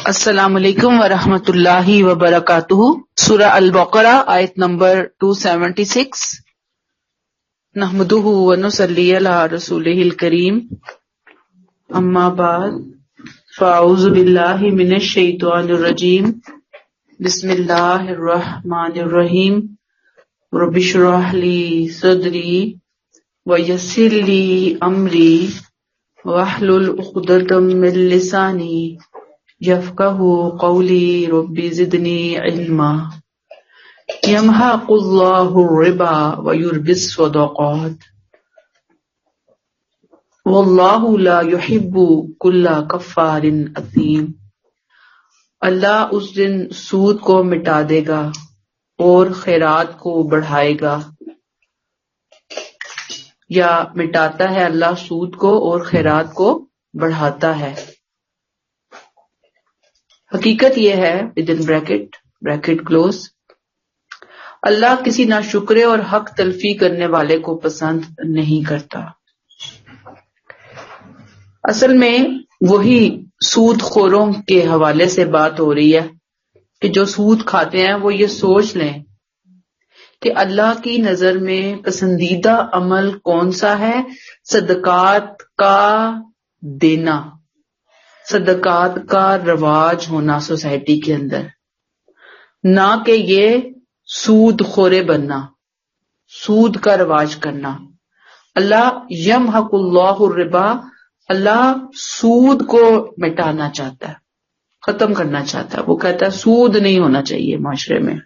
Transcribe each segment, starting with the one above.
السلام علیکم ورحمۃ اللہ وبرکاتہ۔ سورہ البقرہ آیت نمبر 276۔ نحمدہ ونصلی علی رسولہ الکریم، اما بعد فاعوذ باللہ من الشیطان الرجیم، بسم اللہ الرحمن الرحیم۔ رب اشرح لی صدری ویسر لی امری واحلل عقدۃ من لسانی یفقہوا قولی، رب زدنی علما۔ یمحق اللہ الربا ویربی الصدقات واللہ لا یحب کل کفار اثیم۔ اللہ اس دن سود کو مٹا دے گا اور خیرات کو بڑھائے گا، یا مٹاتا ہے اللہ سود کو اور خیرات کو بڑھاتا ہے۔ حقیقت یہ ہے ودن بریکٹ کلوز، اللہ کسی ناشکرے اور حق تلفی کرنے والے کو پسند نہیں کرتا۔ اصل میں وہی سود خوروں کے حوالے سے بات ہو رہی ہے کہ جو سود کھاتے ہیں وہ یہ سوچ لیں کہ اللہ کی نظر میں پسندیدہ عمل کون سا ہے؟ صدقات کا دینا، صدقات کا رواج ہونا سوسائٹی کے اندر، نہ کہ یہ سود خورے بننا، سود کا رواج کرنا۔ اللہ یمحق اللہ الربا، اللہ سود کو مٹانا چاہتا ہے، ختم کرنا چاہتا ہے۔ وہ کہتا ہے سود نہیں ہونا چاہیے معاشرے میں۔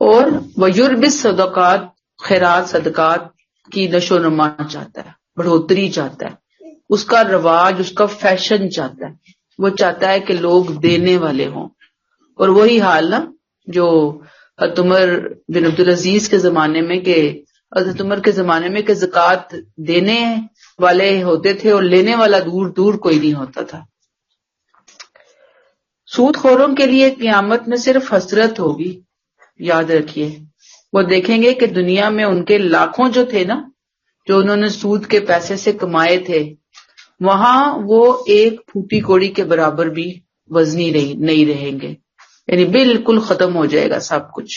اور ویربی الصدقات، خیرات صدقات کی نشو و نما چاہتا ہے، بڑھوتری چاہتا ہے، اس کا رواج، اس کا فیشن چاہتا ہے۔ وہ چاہتا ہے کہ لوگ دینے والے ہوں۔ اور وہی حال نا جو حضرت عمر بن عبدالعزیز کے زمانے میں، کہ حضرت عمر کے زمانے میں کہ زکوٰۃ دینے والے ہوتے تھے اور لینے والا دور دور کوئی نہیں ہوتا تھا۔ سود خوروں کے لیے قیامت میں صرف حسرت ہوگی، یاد رکھیے۔ وہ دیکھیں گے کہ دنیا میں ان کے لاکھوں جو تھے نا، جو انہوں نے سود کے پیسے سے کمائے تھے، وہاں وہ ایک پھوٹی کوڑی کے برابر بھی وزنی نہیں رہیں گے، یعنی بالکل ختم ہو جائے گا سب کچھ۔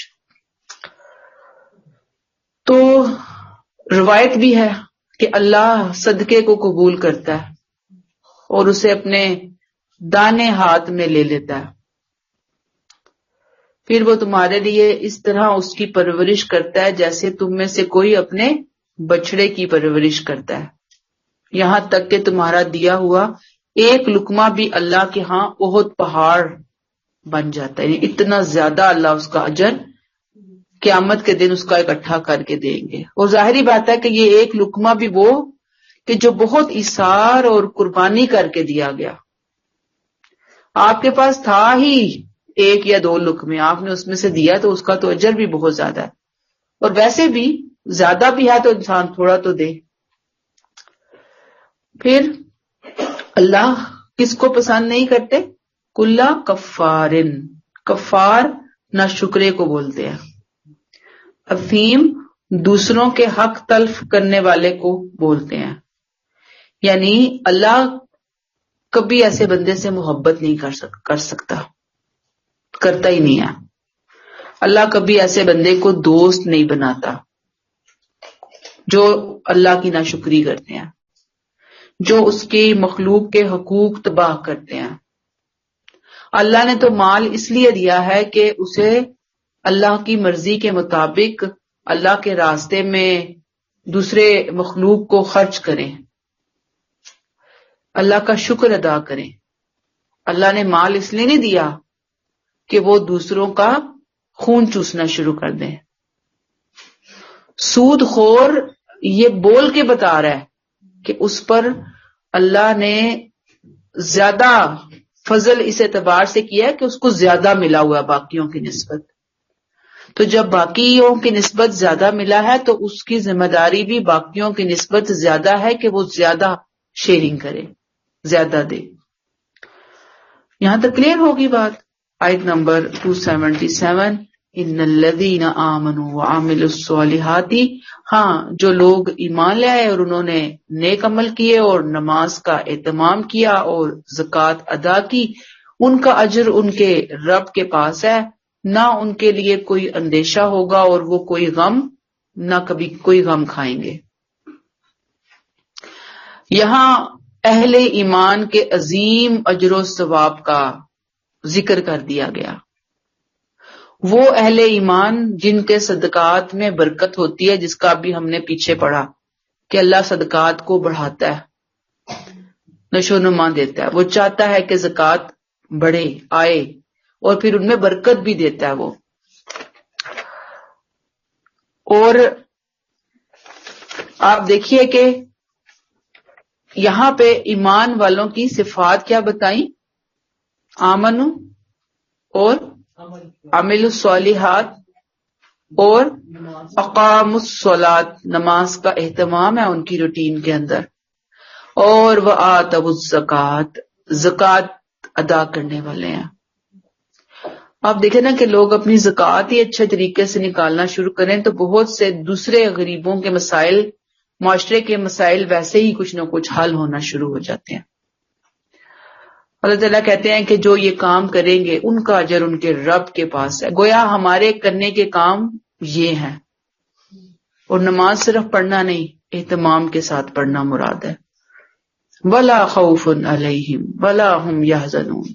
تو روایت بھی ہے کہ اللہ صدقے کو قبول کرتا ہے اور اسے اپنے دانے ہاتھ میں لے لیتا ہے، پھر وہ تمہارے لیے اس طرح اس کی پرورش کرتا ہے جیسے تم میں سے کوئی اپنے بچڑے کی پرورش کرتا ہے، یہاں تک کہ تمہارا دیا ہوا ایک لقمہ بھی اللہ کے ہاں بہت پہاڑ بن جاتا ہے، یعنی اتنا زیادہ اللہ اس کا اجر قیامت کے دن اس کا اکٹھا کر کے دیں گے۔ اور ظاہری بات ہے کہ یہ ایک لقمہ بھی وہ کہ جو بہت ایثار اور قربانی کر کے دیا گیا۔ آپ کے پاس تھا ہی ایک یا دو لقمے، آپ نے اس میں سے دیا تو اس کا تو اجر بھی بہت زیادہ ہے، اور ویسے بھی زیادہ بھی ہے تو انسان تھوڑا تو دے۔ پھر اللہ کس کو پسند نہیں کرتے؟ کلا کفارن، کفار ناشکرے کو بولتے ہیں، اثیم دوسروں کے حق تلف کرنے والے کو بولتے ہیں۔ یعنی اللہ کبھی ایسے بندے سے محبت نہیں کر سکتا، کرتا ہی نہیں ہے۔ اللہ کبھی ایسے بندے کو دوست نہیں بناتا جو اللہ کی ناشکری کرتے ہیں، جو اس کی مخلوق کے حقوق تباہ کرتے ہیں۔ اللہ نے تو مال اس لیے دیا ہے کہ اسے اللہ کی مرضی کے مطابق اللہ کے راستے میں دوسرے مخلوق کو خرچ کریں، اللہ کا شکر ادا کریں۔ اللہ نے مال اس لیے نہیں دیا کہ وہ دوسروں کا خون چوسنا شروع کر دیں۔ سود خور یہ بول کے بتا رہا ہے کہ اس پر اللہ نے زیادہ فضل اس اعتبار سے کیا ہے کہ اس کو زیادہ ملا ہوا باقیوں کی نسبت۔ تو جب باقیوں کی نسبت زیادہ ملا ہے تو اس کی ذمہ داری بھی باقیوں کی نسبت زیادہ ہے کہ وہ زیادہ شیئرنگ کرے، زیادہ دے۔ یہاں تک کلیئر ہوگی بات؟ آیت نمبر 277، ان الذین آمنوا وعملوا الصالحات، ہاں جو لوگ ایمان لے آئے اور انہوں نے نیک عمل کیے اور نماز کا اہتمام کیا اور زکوٰۃ ادا کی، ان کا اجر ان کے رب کے پاس ہے، نہ ان کے لیے کوئی اندیشہ ہوگا اور وہ کوئی غم نہ کبھی کوئی غم کھائیں گے۔ یہاں اہل ایمان کے عظیم اجر و ثواب کا ذکر کر دیا گیا۔ وہ اہل ایمان جن کے صدقات میں برکت ہوتی ہے، جس کا بھی ہم نے پیچھے پڑھا کہ اللہ صدقات کو بڑھاتا ہے، نشو و نما دیتا ہے، وہ چاہتا ہے کہ زکوٰۃ بڑھے آئے اور پھر ان میں برکت بھی دیتا ہے وہ۔ اور آپ دیکھیے کہ یہاں پہ ایمان والوں کی صفات کیا بتائیں؟ آمنو اور عمل الصالحات اور اقام الصلاۃ، نماز کا اہتمام ہے ان کی روٹین کے اندر، اور وآتوا الزکوٰۃ، زکوٰۃ ادا کرنے والے ہیں۔ آپ دیکھیں نا کہ لوگ اپنی زکوٰۃ ہی اچھے طریقے سے نکالنا شروع کریں تو بہت سے دوسرے غریبوں کے مسائل، معاشرے کے مسائل ویسے ہی کچھ نہ کچھ حل ہونا شروع ہو جاتے ہیں۔ اللہ تعالیٰ کہتے ہیں کہ جو یہ کام کریں گے ان کا اجر ان کے رب کے پاس ہے۔ گویا ہمارے کرنے کے کام یہ ہیں، اور نماز صرف پڑھنا نہیں، اہتمام کے ساتھ پڑھنا مراد ہے۔ وَلَا خَوْفٌ عَلَيْهِمْ وَلَا هُمْ يَحْزَنُونَ،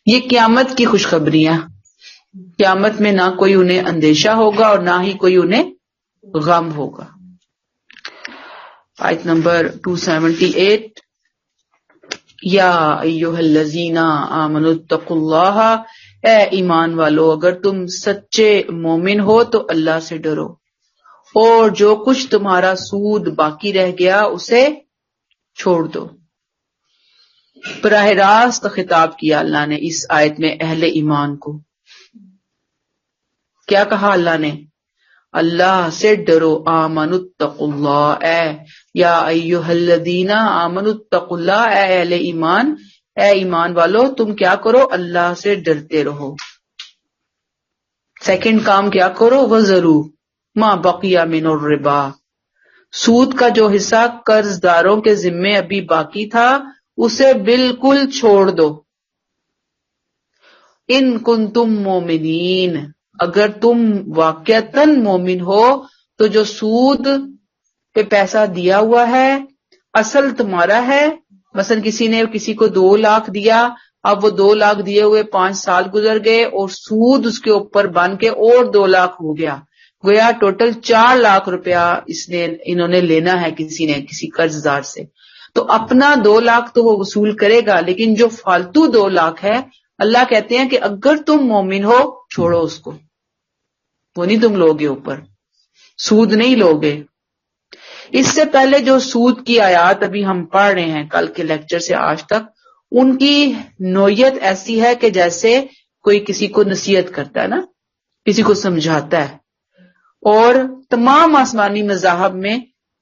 یہ قیامت کی خوشخبریاں، قیامت میں نہ کوئی انہیں اندیشہ ہوگا اور نہ ہی کوئی انہیں غم ہوگا۔ آیت نمبر 278، یا ایھا الذین آمنوا اتقوا اللہ، اے ایمان والو اگر تم سچے مومن ہو تو اللہ سے ڈرو، اور جو کچھ تمہارا سود باقی رہ گیا اسے چھوڑ دو۔ براہ راست خطاب کیا اللہ نے اس آیت میں اہل ایمان کو۔ کیا کہا اللہ نے؟ اللہ سے ڈرو، آمنوا اتقوا اللہ، اے یا ایھا الذین آمنوا اتقوا اللہ، اے اہل ایمان، اے ایمان والو تم کیا کرو؟ اللہ سے ڈرتے رہو۔ سیکنڈ کام کیا کرو؟ وذروا ما بقی من الربا، سود کا جو حصہ قرض داروں کے ذمے ابھی باقی تھا اسے بالکل چھوڑ دو۔ ان کنتم مومنین، اگر تم واقعتاً مومن ہو تو جو سود پہ پیسہ دیا ہوا ہے اصل تمہارا ہے۔ مثلا کسی نے کسی کو 2 لاکھ دیا، اب وہ 2 لاکھ دیے ہوئے 5 سال گزر گئے اور سود اس کے اوپر بن کے اور 2 لاکھ ہو گیا، گویا ٹوٹل 4 لاکھ روپیہ انہوں نے لینا ہے کسی قرض دار سے، تو اپنا 2 لاکھ تو وہ وصول کرے گا، لیکن جو فالتو 2 لاکھ ہے اللہ کہتے ہیں کہ اگر تم مومن ہو چھوڑو اس کو، وہ نہیں تم لوگے اوپر، سود نہیں لوگے۔ اس سے پہلے جو سود کی آیات ابھی ہم پڑھ رہے ہیں کل کے لیکچر سے آج تک، ان کی نوعیت ایسی ہے کہ جیسے کوئی کسی کو نصیحت کرتا ہے نا، کسی کو سمجھاتا ہے، اور تمام آسمانی مذاہب میں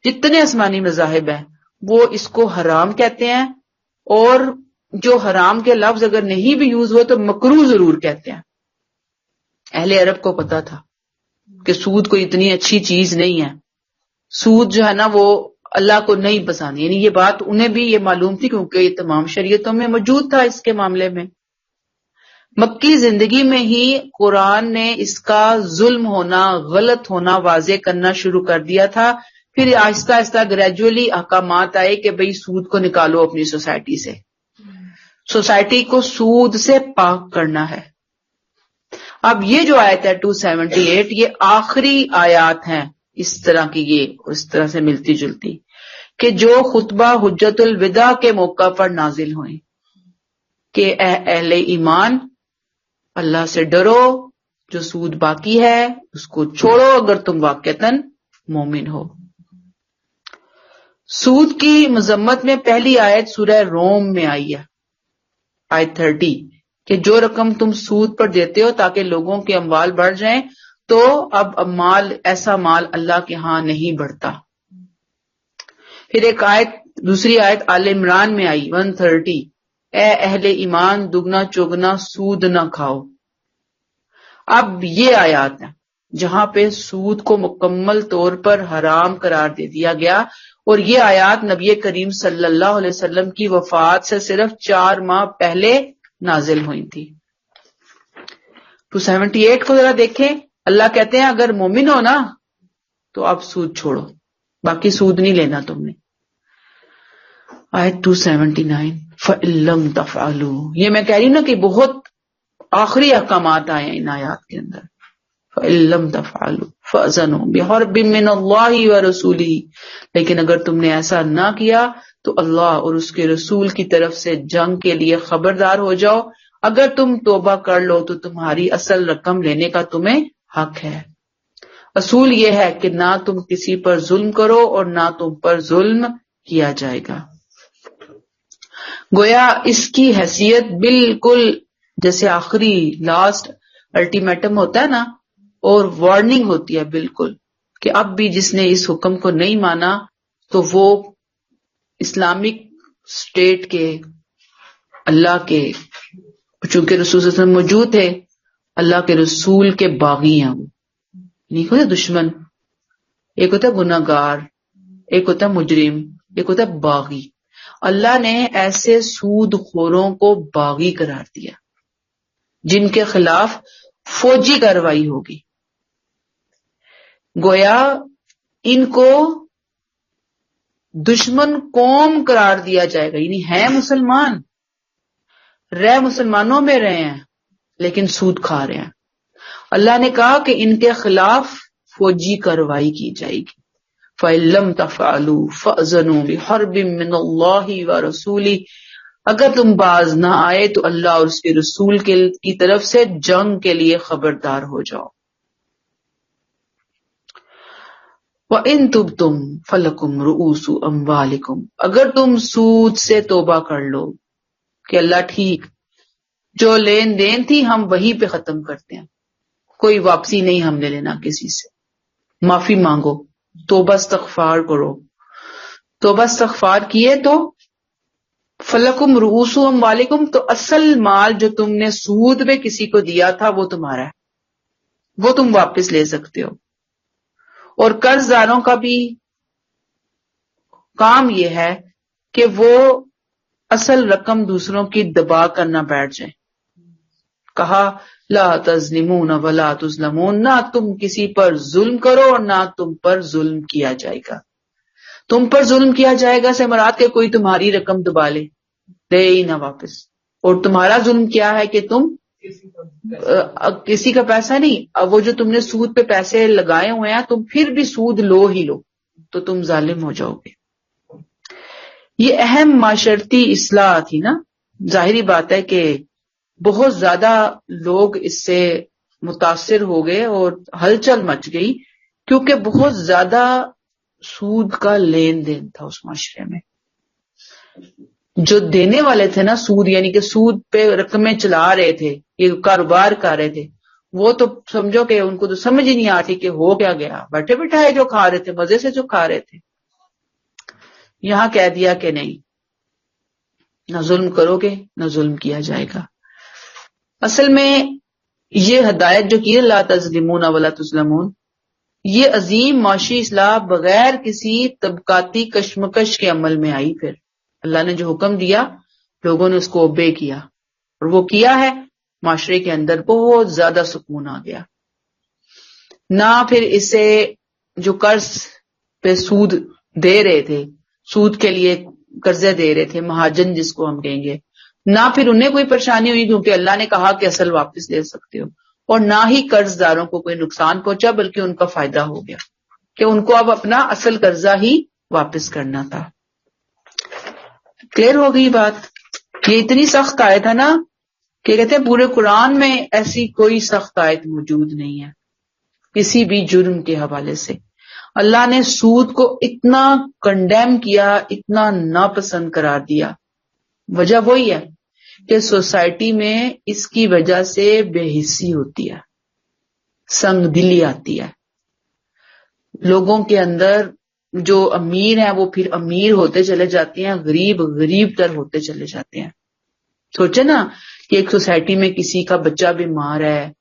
جتنے آسمانی مذاہب ہیں وہ اس کو حرام کہتے ہیں، اور جو حرام کے لفظ اگر نہیں بھی یوز ہوئے تو مکروہ ضرور کہتے ہیں۔ اہل عرب کو پتا تھا کہ سود کوئی اتنی اچھی چیز نہیں ہے، سود جو ہے نا وہ اللہ کو نہیں پسند، یعنی یہ بات انہیں بھی یہ معلوم تھی کیونکہ یہ تمام شریعتوں میں موجود تھا اس کے معاملے میں۔ مکی زندگی میں ہی قرآن نے اس کا ظلم ہونا، غلط ہونا واضح کرنا شروع کر دیا تھا، پھر آہستہ آہستہ گریجولی احکامات آئے کہ بھئی سود کو نکالو اپنی سوسائٹی سے، سوسائٹی کو سود سے پاک کرنا ہے۔ اب یہ جو آیت ہے 278، یہ آخری آیات ہیں اس طرح کی، یہ اس طرح سے ملتی جلتی، کہ جو خطبہ حجت الوداع کے موقع پر نازل ہوئیں کہ اے اہل ایمان اللہ سے ڈرو، جو سود باقی ہے اس کو چھوڑو اگر تم واقعتاً مومن ہو۔ سود کی مذمت میں پہلی آیت سورہ روم میں آئی ہے، آیت 30، کہ جو رقم تم سود پر دیتے ہو تاکہ لوگوں کے اموال بڑھ جائیں، تو اب ایسا مال اللہ کے ہاں نہیں بڑھتا۔ پھر ایک آیت، دوسری آیت آل عمران میں آئی 130، اے اہل ایمان دگنا چوگنا سود نہ کھاؤ۔ اب یہ آیات ہیں جہاں پہ سود کو مکمل طور پر حرام قرار دے دیا گیا، اور یہ آیات نبی کریم صلی اللہ علیہ وسلم کی وفات سے صرف 4 ماہ پہلے نازل ہوئی تھی۔ 278 کو ذرا دیکھیں، اللہ کہتے ہیں اگر مومن ہو نا تو اب سود چھوڑو، باقی سود نہیں لینا تم نے۔ آیت 279 فَإِن لَّمْ تَفْعَلُوا، یہ میں کہہ رہی ہوں نا کہ بہت آخری احکامات آئے ہیں ان آیات کے اندر۔ فَإِن لَّمْ تَفْعَلُوا فَأْذَنُوا بِحَرْبٍ مِّنَ اللَّهِ وَرَسُولِهِ، لیکن اگر تم نے ایسا نہ کیا تو اللہ اور اس کے رسول کی طرف سے جنگ کے لیے خبردار ہو جاؤ۔ اگر تم توبہ کر لو تو تمہاری اصل رقم لینے کا تمہیں حق ہے۔ اصول یہ ہے کہ نہ تم کسی پر ظلم کرو اور نہ تم پر ظلم کیا جائے گا۔ گویا اس کی حیثیت بالکل جیسے آخری لاسٹ الٹیمیٹم ہوتا ہے نا، اور وارننگ ہوتی ہے بالکل، کہ اب بھی جس نے اس حکم کو نہیں مانا تو وہ اسلامک اسٹیٹ کے، اللہ کے، چونکہ رسول صلی اللہ علیہ وسلم موجود تھے، اللہ کے رسول کے باغی ہیں وہ، نہیں ہوتا دشمن، ایک ہوتا ہے گناہ گار، ایک ہوتا ہے مجرم، ایک ہوتا ہے باغی۔ اللہ نے ایسے سود خوروں کو باغی قرار دیا جن کے خلاف فوجی کارروائی ہوگی۔ گویا ان کو دشمن قوم قرار دیا جائے گا، یعنی ہیں مسلمان، رہ مسلمانوں میں رہے ہیں لیکن سود کھا رہے ہیں۔ اللہ نے کہا کہ ان کے خلاف فوجی کارروائی کی جائے گی۔ فَإِن لَّمْ تَفْعَلُوا فَأْذَنُوا بِحَرْبٍ مِّنَ اللَّهِ وَرَسُولِهِ، اگر تم باز نہ آئے تو اللہ اور اس کے رسول کی طرف سے جنگ کے لیے خبردار ہو جاؤ۔ وَإِن تُبْتُمْ فَلَكُمْ رُءُوسُ أَمْوَالِكُمْ، اگر تم سود سے توبہ کر لو کہ اللہ ٹھیک، جو لین دین تھی ہم وہیں پہ ختم کرتے ہیں، کوئی واپسی نہیں ہم نے لینا کسی سے، معافی مانگو، توبہ استغفار کرو، توبہ استغفار کیے تو فَلَكُمْ رُءُوسُ أَمْوَالِكُمْ، تو اصل مال جو تم نے سود پہ کسی کو دیا تھا وہ تمہارا ہے، وہ تم واپس لے سکتے ہو۔ اور قرض داروں کا بھی کام یہ ہے کہ وہ اصل رقم دوسروں کی دبا کر نہ بیٹھ جائیں۔ کہا لا تظلمون ولا تظلمون، نہ تم کسی پر ظلم کرو اور نہ تم پر ظلم کیا جائے گا۔ تم پر ظلم کیا جائے گا سے مراد کہ کوئی تمہاری رقم دبا لے، دے ہی نہ واپس، اور تمہارا ظلم کیا ہے کہ تم کسی کا پیسہ نہیں، اب وہ جو تم نے سود پہ پیسے لگائے ہوئے ہیں تم پھر بھی سود لو ہی لو تو تم ظالم ہو جاؤ گے۔ یہ اہم معاشرتی اصلاح تھی نا، ظاہری بات ہے کہ بہت زیادہ لوگ اس سے متاثر ہو گئے اور ہلچل مچ گئی، کیونکہ بہت زیادہ سود کا لین دین تھا اس معاشرے میں۔ جو دینے والے تھے نا سود، یعنی کہ سود پہ رقمیں چلا رہے تھے، یہ کاروبار کر رہے تھے، وہ تو سمجھو کہ ان کو تو سمجھ ہی نہیں آتی کہ ہو کیا گیا، بیٹھے بٹھائے جو کھا رہے تھے، مزے سے جو کھا رہے تھے۔ یہاں کہہ دیا کہ نہیں، نہ ظلم کرو گے نہ ظلم کیا جائے گا۔ اصل میں یہ ہدایت جو کی لا تظلمون ولا تظلمون، یہ عظیم معاشی اصلاح بغیر کسی طبقاتی کشمکش کے عمل میں آئی۔ پھر اللہ نے جو حکم دیا لوگوں نے اس کو اوبے کیا، اور وہ کیا ہے، معاشرے کے اندر بہت زیادہ سکون آ گیا۔ نہ پھر اسے جو قرض پہ سود دے رہے تھے، سود کے لیے قرضے دے رہے تھے، مہاجن جس کو ہم کہیں گے، نہ پھر انہیں کوئی پریشانی ہوئی کیونکہ اللہ نے کہا کہ اصل واپس لے سکتے ہو، اور نہ ہی قرض داروں کو کوئی نقصان پہنچا بلکہ ان کا فائدہ ہو گیا کہ ان کو اب اپنا اصل قرضہ ہی واپس کرنا تھا۔ کلیئر ہو گئی بات؟ یہ اتنی سخت آیت ہے نا کہ کہتے ہیں پورے قرآن میں ایسی کوئی سخت آیت موجود نہیں ہے کسی بھی جرم کے حوالے سے۔ اللہ نے سود کو اتنا کنڈیم کیا، اتنا ناپسند قرار دیا۔ وجہ وہی ہے کہ سوسائٹی میں اس کی وجہ سے بے حسی ہوتی ہے، سنگ دلی آتی ہے، لوگوں کے اندر جو امیر ہیں وہ پھر امیر ہوتے چلے جاتے ہیں، غریب غریب تر ہوتے چلے جاتے ہیں۔ سوچے نا کہ ایک سوسائٹی میں کسی کا بچہ بیمار ہے،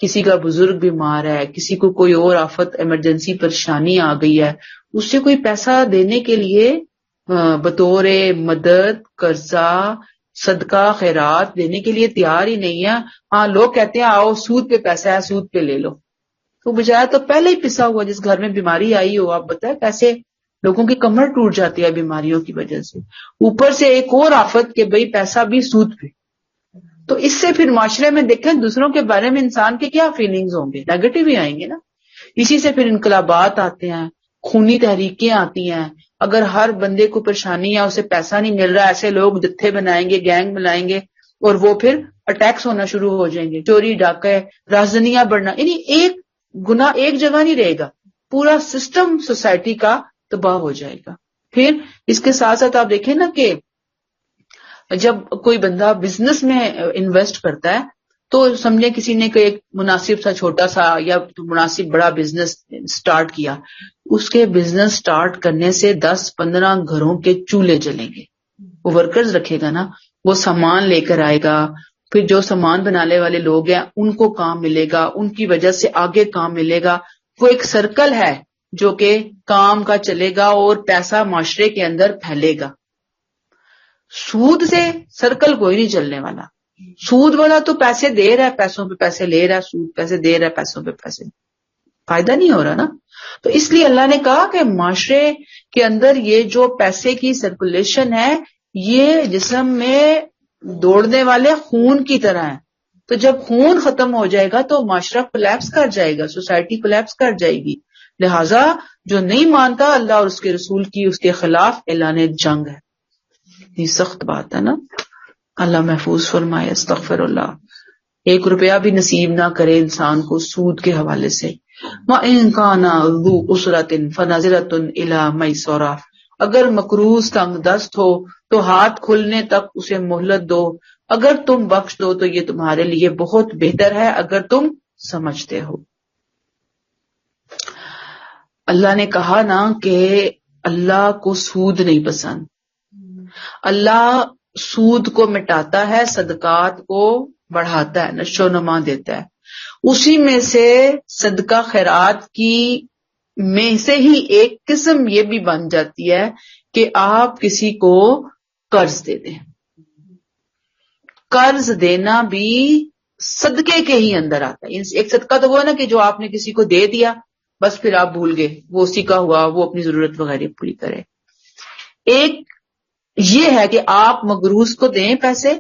کسی کا بزرگ بیمار ہے، کسی کو کوئی اور آفت ایمرجنسی پریشانی آ گئی ہے، اس سے کوئی پیسہ دینے کے لیے بطور مدد، قرضہ، صدقہ، خیرات دینے کے لیے تیار ہی نہیں ہے. ہاں لوگ کہتے ہیں آؤ سود پہ پیسہ ہے، سود پہ لے لو. تو بجائے تو پہلے ہی پسا ہوا، جس گھر میں بیماری آئی ہو، آپ بتائیں کیسے لوگوں کی کمر ٹوٹ جاتی ہے بیماریوں کی وجہ سے، اوپر سے ایک اور آفت کہ بھئی پیسہ بھی سود پہ. تو اس سے پھر معاشرے میں دیکھیں دوسروں کے بارے میں انسان کے کیا فیلنگز ہوں گے، نیگیٹو ہی آئیں گے نا. اسی سے پھر انقلابات آتے ہیں، خونی تحریکیں آتی ہیں. اگر ہر بندے کو پریشانی ہے، اسے پیسہ نہیں مل رہا، ایسے لوگ جتھے بنائیں گے، گینگ بنائیں گے، اور وہ پھر اٹیکس ہونا شروع ہو جائیں گے، چوری ڈاکہ، رازدنیاں بڑھنا. یعنی ایک گناہ ایک جگہ نہیں رہے گا، پورا سسٹم سوسائٹی کا تباہ ہو جائے گا. پھر اس کے ساتھ ساتھ آپ دیکھیں نا کہ جب کوئی بندہ بزنس میں انویسٹ کرتا ہے تو سمجھے کسی نے کوئی ایک مناسب سا چھوٹا سا یا مناسب بڑا بزنس سٹارٹ کیا، اس کے بزنس سٹارٹ کرنے سے 10-15 گھروں کے چولہے جلیں گے. وہ ورکرز رکھے گا نا، وہ سامان لے کر آئے گا، پھر جو سامان بنانے والے لوگ ہیں ان کو کام ملے گا، ان کی وجہ سے آگے کام ملے گا. وہ ایک سرکل ہے جو کہ کام کا چلے گا اور پیسہ معاشرے کے اندر پھیلے گا. سود سے سرکل کوئی نہیں چلنے والا. سود والا تو پیسے دے رہا ہے، پیسوں پہ پیسے لے رہا ہے، سود پیسے دے رہا ہے، پیسوں پہ پیسے، فائدہ نہیں ہو رہا نا. تو اس لیے اللہ نے کہا کہ معاشرے کے اندر یہ جو پیسے کی سرکولیشن ہے یہ جسم میں دوڑنے والے خون کی طرح ہے. تو جب خون ختم ہو جائے گا تو معاشرہ کولیپس کر جائے گا، سوسائٹی کولیپس کر جائے گی. لہٰذا جو نہیں مانتا اللہ اور اس کے رسول کی، اس کے خلاف اعلان جنگ ہے. یہ سخت بات ہے نا. اللہ محفوظ فرمائے. استغفر اللہ. 1 روپیہ بھی نصیب نہ کرے انسان کو سود کے حوالے سے. وَإِن كَانَ ذُو عُسْرَةٍ فَنَظِرَةٌ إِلَىٰ مَيْسَرَةٍ، اگر مقروض تنگ دست ہو تو ہاتھ کھلنے تک اسے مہلت دو، اگر تم بخش دو تو یہ تمہارے لیے بہت بہتر ہے اگر تم سمجھتے ہو. اللہ نے کہا نا کہ اللہ کو سود نہیں پسند. اللہ سود کو مٹاتا ہے، صدقات کو بڑھاتا ہے، نشو و نما دیتا ہے. اسی میں سے صدقہ خیرات کی میں سے ہی ایک قسم یہ بھی بن جاتی ہے کہ آپ کسی کو قرض دے دیں. قرض دینا بھی صدقے کے ہی اندر آتا ہے. ایک صدقہ تو وہ ہے نا کہ جو آپ نے کسی کو دے دیا بس پھر آپ بھول گئے، وہ اسی کا ہوا، وہ اپنی ضرورت وغیرہ پوری کرے. ایک یہ ہے کہ آپ مقروض کو دیں پیسے،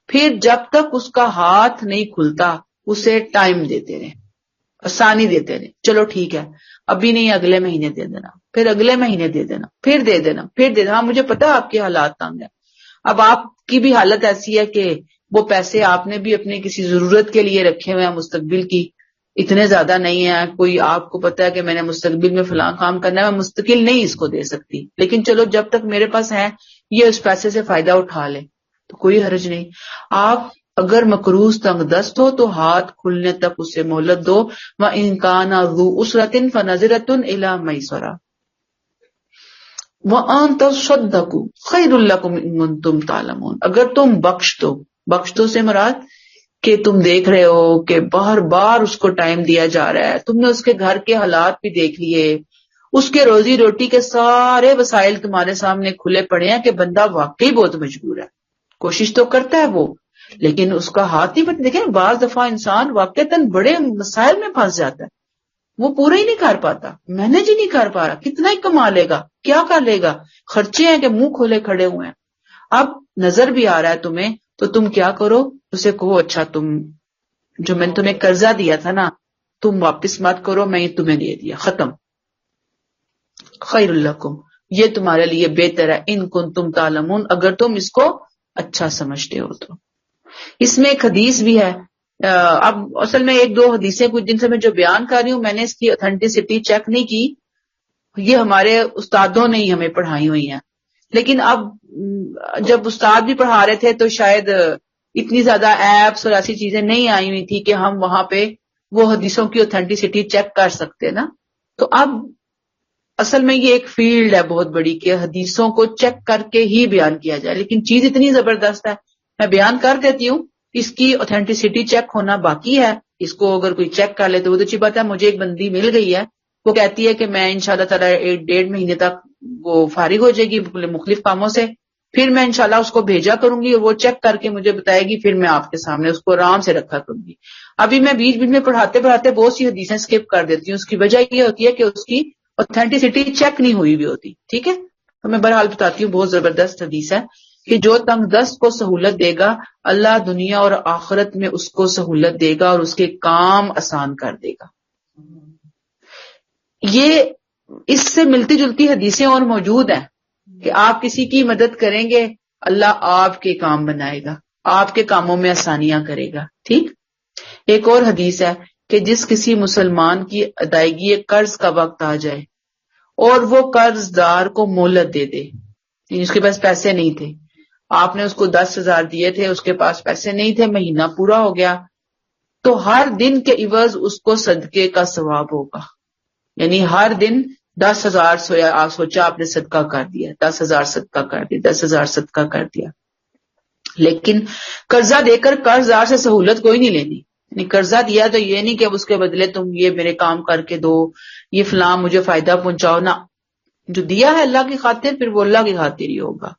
پھر جب تک اس کا ہاتھ نہیں کھلتا اسے ٹائم دیتے رہیں، آسانی دیتے رہیں. چلو ٹھیک ہے ابھی نہیں، اگلے مہینے دے دینا، پھر اگلے مہینے دے دینا، پھر دے دینا، پھر دے دینا. ہاں مجھے پتا آپ کے حالات تنگ ہیں، اب آپ کی بھی حالت ایسی ہے کہ وہ پیسے آپ نے بھی اپنے کسی ضرورت کے لیے رکھے ہوئے ہیں مستقبل کی، اتنے زیادہ نہیں ہیں. کوئی آپ کو پتا ہے کہ میں نے مستقبل میں فلاں کام کرنا ہے، میں مستقل نہیں اس کو دے سکتی، لیکن چلو جب تک میرے پاس ہے یہ اس پیسے سے فائدہ اٹھا لے تو کوئی حرج نہیں. آپ اگر مقروض تنگ دست ہو تو ہاتھ کھلنے تک اسے مہلت دو. وَإِن كَانَ ذُو عُسْرَةٍ فَنَظِرَةٌ إِلَىٰ مَيْسَرَةٍ وَأَن تَصَدَّقُوا خَيْرٌ لَكُمْ إِن كُنتُمْ تَعْلَمُونَ. اگر تم بخش دو سے مراد کہ تم دیکھ رہے ہو کہ بار بار اس کو ٹائم دیا جا رہا ہے، تم نے اس کے گھر کے حالات بھی دیکھ لیے، اس کے روزی روٹی کے سارے وسائل تمہارے سامنے کھلے پڑے ہیں کہ بندہ واقعی بہت مجبور ہے. کوشش تو کرتا ہے وہ لیکن اس کا ہاتھ نہیں. دیکھیں بعض دفعہ انسان واقعتاً بڑے مسائل میں پھنس جاتا ہے، وہ پورا ہی نہیں کر پاتا، مینج ہی نہیں کر پا رہا، کتنا ہی کما لے گا، کیا کر لے گا، خرچے ہیں کہ منہ کھولے کھڑے ہوئے ہیں. اب نظر بھی آ رہا ہے تمہیں تو تم کیا کرو، اسے کہو اچھا تم جو میں نے تمہیں قرضہ دیا تھا نا تم واپس مت کرو، میں یہ تمہیں دے دیا، ختم. خیر لکم، یہ تمہارے لیے بہتر ہے، ان کنتم تعلمون، اگر تم اس کو اچھا سمجھتے ہو تو. اس میں ایک حدیث بھی ہے. اب اصل میں 1-2 حدیثیں کچھ جن سے میں جو بیان کر رہی ہوں میں نے اس کی اتھینٹسٹی چیک نہیں کی، یہ ہمارے استادوں نے ہی ہمیں پڑھائی ہوئی ہیں. لیکن اب جب استاد بھی پڑھا رہے تھے تو شاید اتنی زیادہ ایپس اور ایسی چیزیں نہیں آئی ہوئی تھی کہ ہم وہاں پہ وہ حدیثوں کی اتھینٹسٹی چیک کر سکتے نا. تو اب اصل میں یہ ایک فیلڈ ہے بہت بڑی کہ حدیثوں کو چیک کر کے ہی بیان کیا جائے، لیکن چیز اتنی زبردست ہے میں بیان کر دیتی ہوں، اس کی اتھینٹسٹی چیک ہونا باقی ہے. اس کو اگر کوئی چیک کر لے تو وہ تو اچھی بات ہے. مجھے ایک بندی مل گئی ہے, وہ کہتی ہے کہ میں انشاءاللہ تعالیٰ 1-1.5 مہینے تک وہ فارغ ہو جائے گی مختلف کاموں سے, پھر میں انشاءاللہ اس کو بھیجا کروں گی اور وہ چیک کر کے مجھے بتائے گی, پھر میں آپ کے سامنے اس کو آرام سے رکھا کروں گی. ابھی میں بیچ بیچ میں پڑھاتے بہت سی حدیثیں اسکپ کر دیتی ہوں. اس کی وجہ یہ ہوتی ہے کہ اس کی اوتھینٹسٹی چیک نہیں ہوئی ہوتی. ٹھیک ہے, تو میں بہرحال بتاتی ہوں, بہت زبردست حدیث ہے کہ جو تنگ دست کو سہولت دے گا اللہ دنیا اور آخرت میں اس کو سہولت دے گا اور اس کے کام آسان کر دے گا. یہ اس سے ملتی جلتی حدیثیں اور موجود ہیں کہ آپ کسی کی مدد کریں گے اللہ آپ کے کام بنائے گا, آپ کے کاموں میں آسانیاں کرے گا. ٹھیک. ایک اور حدیث ہے کہ جس کسی مسلمان کی ادائیگی قرض کا وقت آ جائے اور وہ قرض دار کو مہلت دے دے, یعنی اس کے پاس پیسے نہیں تھے, آپ نے اس کو 10,000 دیے تھے, اس کے پاس پیسے نہیں تھے, مہینہ پورا ہو گیا, تو ہر دن کے عوض اس کو صدقے کا ثواب ہوگا. یعنی ہر دن 10,000 سوچا آپ نے صدقہ کر دیا, 10,000 صدقہ کر دیا, 10,000 صدقہ کر دیا. لیکن قرضہ دے کر قرض دار سے سہولت کوئی نہیں لینی. یعنی قرضہ دیا تو یہ نہیں کہ اس کے بدلے تم یہ میرے کام کر کے دو, یہ فلاں مجھے فائدہ پہنچاؤ, نہ, جو دیا ہے اللہ کی خاطر پھر وہ اللہ کی خاطر ہی ہوگا.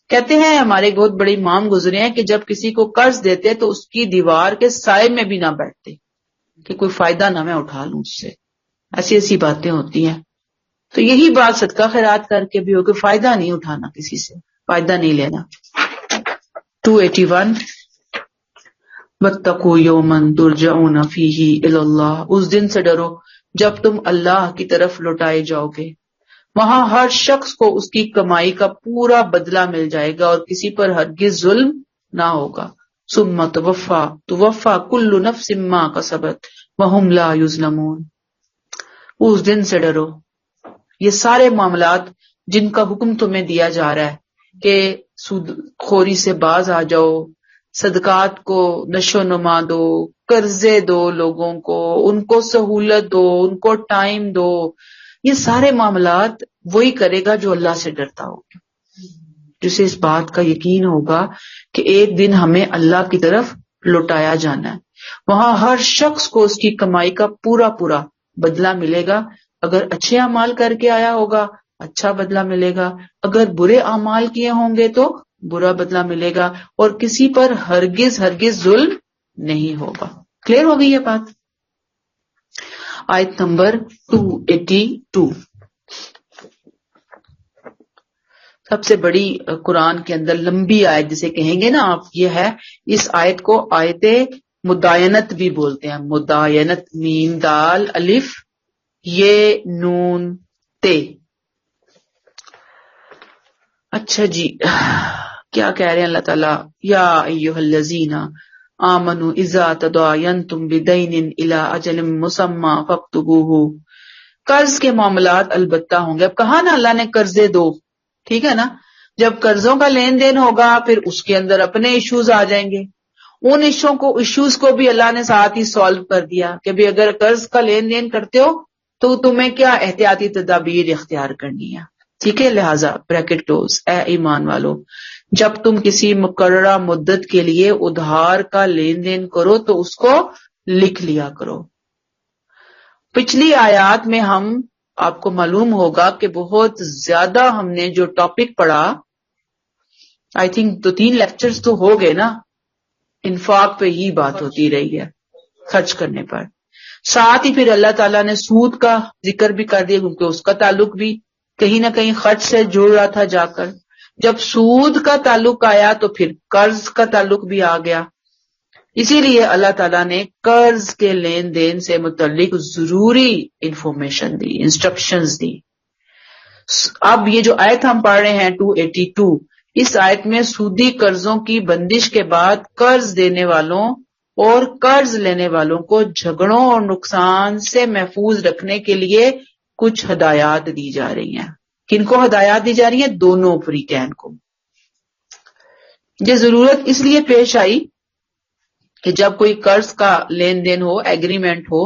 کہتے ہیں ہمارے بہت بڑے امام گزرے ہیں کہ جب کسی کو قرض دیتے تو اس کی دیوار کے سائے میں بھی نہ بیٹھتے کہ کوئی فائدہ نہ میں اٹھا لوں اس سے. ایسی ایسی باتیں ہوتی ہیں. تو یہی بات صدقہ خیرات کر کے بھی ہو کہ فائدہ نہیں اٹھانا, کسی سے فائدہ نہیں لینا. 281 وَاتَّقُوا يَوْمًا تُرْجَعُونَ فِيهِ إِلَى اللَّهِ, اس دن سے ڈرو جب تم اللہ کی طرف لوٹائے جاؤ گے, وہاں ہر شخص کو اس کی کمائی کا پورا بدلہ مل جائے گا اور کسی پر ہرگز ظلم نہ ہوگا. ثُمَّ تُوَفَّى كُلُّ نَفْسٍ مَّا كَسَبَتْ وَهُمْ لَا يُظْلَمُونَ. اس دن سے ڈرو. یہ سارے معاملات جن کا حکم تمہیں دیا جا رہا ہے کہ سود خوری سے باز آ جاؤ, صدقات کو نشو نما دو, قرضے دو لوگوں کو, ان کو سہولت دو, ان کو ٹائم دو, یہ سارے معاملات وہی کرے گا جو اللہ سے ڈرتا ہوگا, جسے اس بات کا یقین ہوگا کہ ایک دن ہمیں اللہ کی طرف لوٹایا جانا ہے. وہاں ہر شخص کو اس کی کمائی کا پورا پورا بدلہ ملے گا. اگر اچھے اعمال کر کے آیا ہوگا اچھا بدلہ ملے گا, اگر برے اعمال کیے ہوں گے تو برا بدلہ ملے گا, اور کسی پر ہرگز ہرگز ظلم نہیں ہوگا. کلیئر ہو گئی یہ بات؟ آیت نمبر 282 سب سے بڑی قرآن کے اندر لمبی آیت جسے کہیں گے نا آپ, یہ ہے. اس آیت کو آیت مداینت بھی بولتے ہیں. مداینت, میم دال الف یہ نون تے. اچھا جی, کیا کہہ رہے ہیں اللہ تعالیٰ, یا ایھا الذین آمنوا اذا تداینتم بدین الی اجل مسمی فاکتبوہ. قرض کے معاملات البتہ ہوں گے. اب کہا نا اللہ نے قرضے دو, ٹھیک ہے نا, جب قرضوں کا لین دین ہوگا پھر اس کے اندر اپنے ایشوز آ جائیں گے. ان ایشوز کو بھی اللہ نے ساتھ ہی سالو کر دیا کہ بھی اگر قرض کا لین دین کرتے ہو تو تمہیں کیا احتیاطی تدابیر اختیار کرنی ہے. ٹھیک ہے, لہٰذا بریکٹ کلوز, اے ایمان والو جب تم کسی مقررہ مدت کے لیے ادھار کا لین دین کرو تو اس کو لکھ لیا کرو. پچھلی آیات میں ہم آپ کو معلوم ہوگا کہ بہت زیادہ ہم نے جو ٹاپک پڑھا, آئی تھنک 2-3 لیکچرز تو ہو گئے نا, انفاق پہ ہی بات ہوتی رہی ہے, خرچ کرنے پر. ساتھ ہی پھر اللہ تعالیٰ نے سود کا ذکر بھی کر دیا کیونکہ اس کا تعلق بھی کہیں نہ کہیں خرچ سے جڑ رہا تھا جا کر. جب سود کا تعلق آیا تو پھر قرض کا تعلق بھی آ گیا. اسی لیے اللہ تعالیٰ نے قرض کے لین دین سے متعلق ضروری انفارمیشن دی, انسٹرکشنز دی. اب یہ جو آیت ہم پڑھ رہے ہیں 282, اس آیت میں سودی قرضوں کی بندش کے بعد قرض دینے والوں اور قرض لینے والوں کو جھگڑوں اور نقصان سے محفوظ رکھنے کے لیے کچھ ہدایات دی جا رہی ہیں. کن کو ہدایات دی جا رہی ہیں؟ دونوں فریقین کو. یہ ضرورت اس لیے پیش آئی کہ جب کوئی قرض کا لین دین ہو, ایگریمنٹ ہو,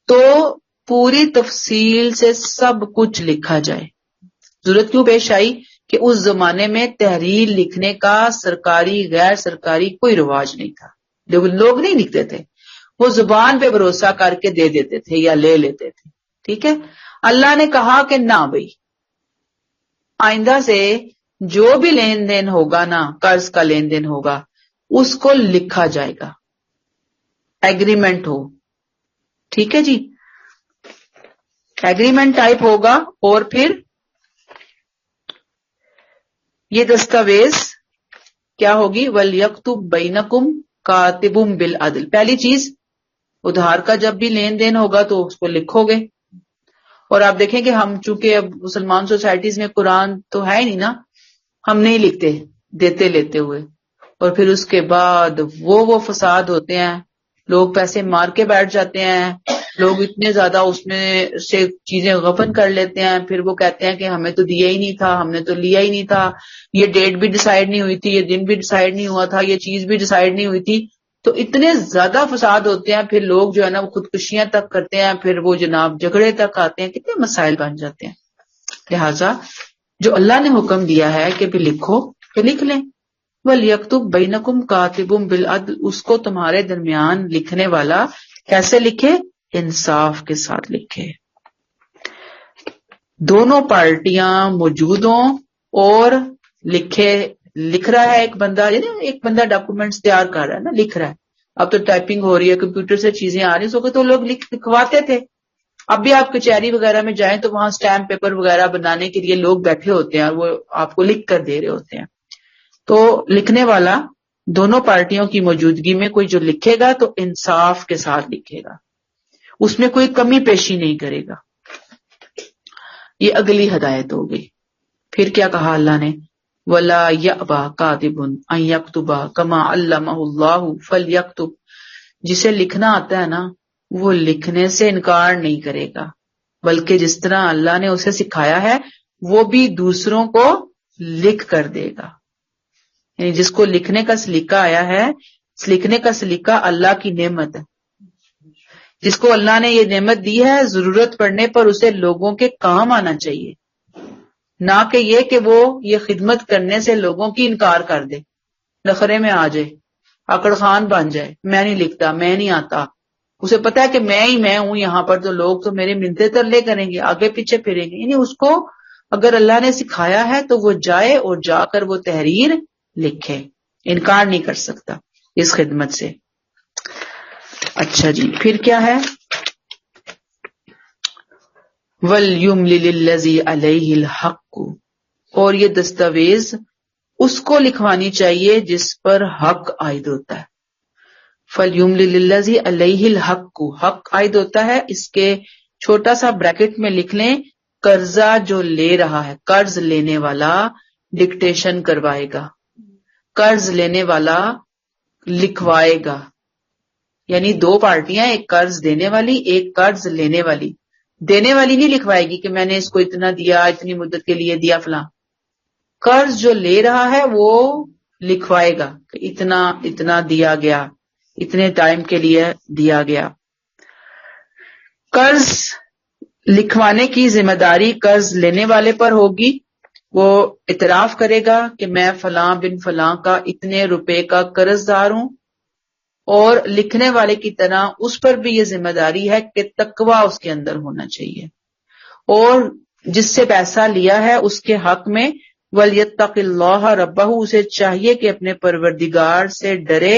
تو پوری تفصیل سے سب کچھ لکھا جائے. ضرورت کیوں پیش آئی کہ اس زمانے میں تحریر لکھنے کا سرکاری غیر سرکاری کوئی رواج نہیں تھا. لوگ نہیں لکھتے تھے، وہ زبان پہ بھروسہ کر کے دے دیتے تھے یا لے لیتے تھے. ٹھیک ہے، اللہ نے کہا کہ نہ بھائی، آئندہ سے جو بھی لین دین ہوگا نا، قرض کا لین دین ہوگا، اس کو لکھا جائے گا، ایگریمنٹ ہو. ٹھیک ہے جی، ایگریمنٹ ٹائپ ہوگا، اور پھر یہ دستاویز کیا ہوگی؟ وَلْيَكْتُبْ بَيْنَكُمْ كَاتِبٌ بِالْعَدْلِ. پہلی چیز، ادھار کا جب بھی لین دین ہوگا تو اس کو لکھو گے. اور آپ دیکھیں کہ ہم چونکہ اب مسلمان سوسائٹیز میں قرآن تو ہے نہیں نا، ہم نہیں لکھتے دیتے لیتے ہوئے، اور پھر اس کے بعد وہ فساد ہوتے ہیں، لوگ پیسے مار کے بیٹھ جاتے ہیں، لوگ اتنے زیادہ اس میں سے چیزیں غبن کر لیتے ہیں، پھر وہ کہتے ہیں کہ ہمیں تو دیا ہی نہیں تھا، ہم نے تو لیا ہی نہیں تھا، یہ ڈیٹ بھی ڈیسائیڈ نہیں ہوئی تھی، یہ دن بھی ڈیسائیڈ نہیں ہوا تھا، یہ چیز بھی ڈیسائیڈ نہیں ہوئی تھی. تو اتنے زیادہ فساد ہوتے ہیں، پھر لوگ جو ہے نا وہ خودکشیاں تک کرتے ہیں، پھر وہ جناب جھگڑے تک آتے ہیں، کتنے مسائل بن جاتے ہیں. لہٰذا جو اللہ نے حکم دیا ہے کہ بھی لکھو تو لکھ لیں. وَلْيَكْتُبْ بَيْنَكُمْ كَاتِبٌ بِالْعَدْلِ، اس کو تمہارے درمیان لکھنے والا کیسے لکھے؟ انصاف کے ساتھ لکھے، دونوں پارٹیاں موجود ہوں اور لکھ رہا ہے ایک بندہ، یعنی ایک بندہ ڈاکومنٹس تیار کر رہا ہے نا، لکھ رہا ہے. اب تو ٹائپنگ ہو رہی ہے، کمپیوٹر سے چیزیں آ رہی ہیں، تو لوگ لکھواتے تھے. اب بھی آپ کچہری وغیرہ میں جائیں تو وہاں سٹیمپ پیپر وغیرہ بنانے کے لیے لوگ بیٹھے ہوتے ہیں اور وہ آپ کو لکھ کر دے رہے ہوتے ہیں. تو لکھنے والا دونوں پارٹیوں کی موجودگی میں کوئی جو لکھے گا تو انصاف کے ساتھ لکھے گا، اس میں کوئی کمی پیشی نہیں کرے گا. یہ اگلی ہدایت ہو گئی. پھر کیا کہا اللہ نے؟ وَلَا يَأْبَى كَاتِبٌ أَن يَكْتُبَ كَمَا عَلَّمَهُ اللَّهُ فَلْيَكْتُبْ. جسے لکھنا آتا ہے نا، وہ لکھنے سے انکار نہیں کرے گا، بلکہ جس طرح اللہ نے اسے سکھایا ہے وہ بھی دوسروں کو لکھ کر دے گا. یعنی جس کو لکھنے کا سلیقہ آیا ہے، لکھنے کا سلیقہ اللہ کی نعمت ہے. جس کو اللہ نے یہ نعمت دی ہے، ضرورت پڑنے پر اسے لوگوں کے کام آنا چاہیے، نہ کہ یہ کہ وہ یہ خدمت کرنے سے لوگوں کی انکار کر دے، نخرے میں آ جائے، آکڑ خان بن جائے، میں نہیں لکھتا، میں نہیں آتا. اسے پتا ہے کہ میں ہوں یہاں پر، تو لوگ تو میرے منتے ترلے کریں گے، آگے پیچھے پھریں گے. یعنی اس کو اگر اللہ نے سکھایا ہے تو وہ جائے اور جا کر وہ تحریر لکھے، انکار نہیں کر سکتا اس خدمت سے. اچھا جی، پھر کیا ہے؟ وَلْيُمْلِلِ الَّذِي عَلَيْهِ الْحَقُّ، اور یہ دستاویز اس کو لکھوانی چاہیے جس پر حق عائد ہوتا ہے. فَلْيُمْلِلِ الَّذِي عَلَيْهِ الْحَقُّ، حق عائد ہوتا ہے، اس کے چھوٹا سا بریکٹ میں لکھ لیں، قرضہ جو لے رہا ہے، قرض لینے والا ڈکٹیشن کروائے گا، قرض لینے والا لکھوائے گا. یعنی دو پارٹیاں، ایک قرض دینے والی، ایک قرض لینے والی. دینے والی نہیں لکھوائے گی کہ میں نے اس کو اتنا دیا، اتنی مدت کے لیے دیا فلاں. قرض جو لے رہا ہے وہ لکھوائے گا کہ اتنا دیا گیا، اتنے ٹائم کے لیے دیا گیا. قرض لکھوانے کی ذمہ داری قرض لینے والے پر ہوگی. وہ اعتراف کرے گا کہ میں فلاں بن فلاں کا اتنے روپے کا قرض دار ہوں، اور لکھنے والے کی طرح اس پر بھی یہ ذمہ داری ہے کہ تقویٰ اس کے اندر ہونا چاہیے، اور جس سے پیسہ لیا ہے اس کے حق میں وَلْيَتَّقِ اللَّهَ رَبَّهُ، اسے چاہیے کہ اپنے پروردگار سے ڈرے.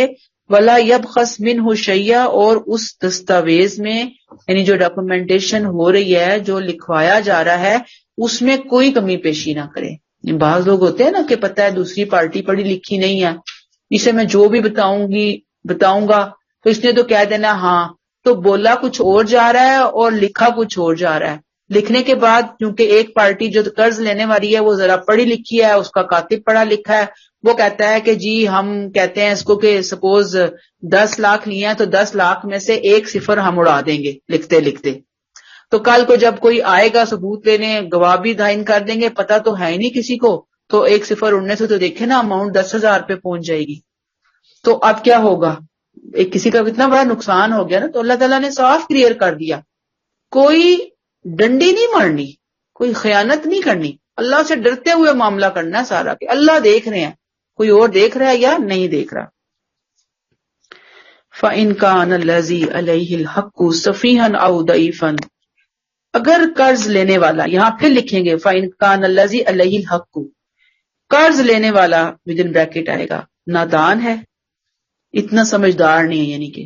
وَلَا يَبْخَسْ مِنْهُ شَيْئًا، اور اس دستاویز میں یعنی جو ڈاکومنٹیشن ہو رہی ہے، جو لکھوایا جا رہا ہے، اس میں کوئی کمی پیشی نہ کرے. بعض لوگ ہوتے ہیں نا کہ پتہ ہے دوسری پارٹی پڑھی لکھی نہیں ہے، اسے میں جو بھی بتاؤں گا تو اس نے تو کہہ دینا ہاں، تو بولا کچھ اور جا رہا ہے اور لکھا کچھ اور جا رہا ہے. لکھنے کے بعد کیونکہ ایک پارٹی جو قرض لینے والی ہے وہ ذرا پڑھی لکھی ہے، اس کا کاتب پڑھا لکھا ہے، وہ کہتا ہے کہ جی ہم کہتے ہیں اس کو کہ سپوز 10 لاکھ لیے ہیں تو 10 لاکھ میں سے 1 صفر ہم اڑا دیں گے لکھتے لکھتے. تو کل کو جب کوئی آئے گا ثبوت لینے، گواہ بھی دائن کر دیں گے، پتہ تو ہے نہیں کسی کو، تو 1 صفر اڑنے سے تو دیکھیں نا اماؤنٹ 10,000 پہ پہنچ جائے گی. تو اب کیا ہوگا؟ ایک کسی کا کتنا بڑا نقصان ہو گیا نا. تو اللہ تعالیٰ نے صاف کلیئر کر دیا، کوئی ڈنڈی نہیں مارنی، کوئی خیانت نہیں کرنی، اللہ سے ڈرتے ہوئے معاملہ کرنا سارا، کہ اللہ دیکھ رہے ہیں، کوئی اور دیکھ رہا ہے یا نہیں دیکھ رہا. فَإِنْ كَانَ الَّذِي عَلَيْهِ الْحَقُّ سَفِيهًا أَوْ ضَعِيفًا، اگر قرض لینے والا، یہاں پھر لکھیں گے فَإِنْ كَانَ الَّذِي عَلَيْهِ الْحَقُّ، قرض لینے والا ودن بریکٹ آئے گا نادان ہے، اتنا سمجھدار نہیں ہے، یعنی کہ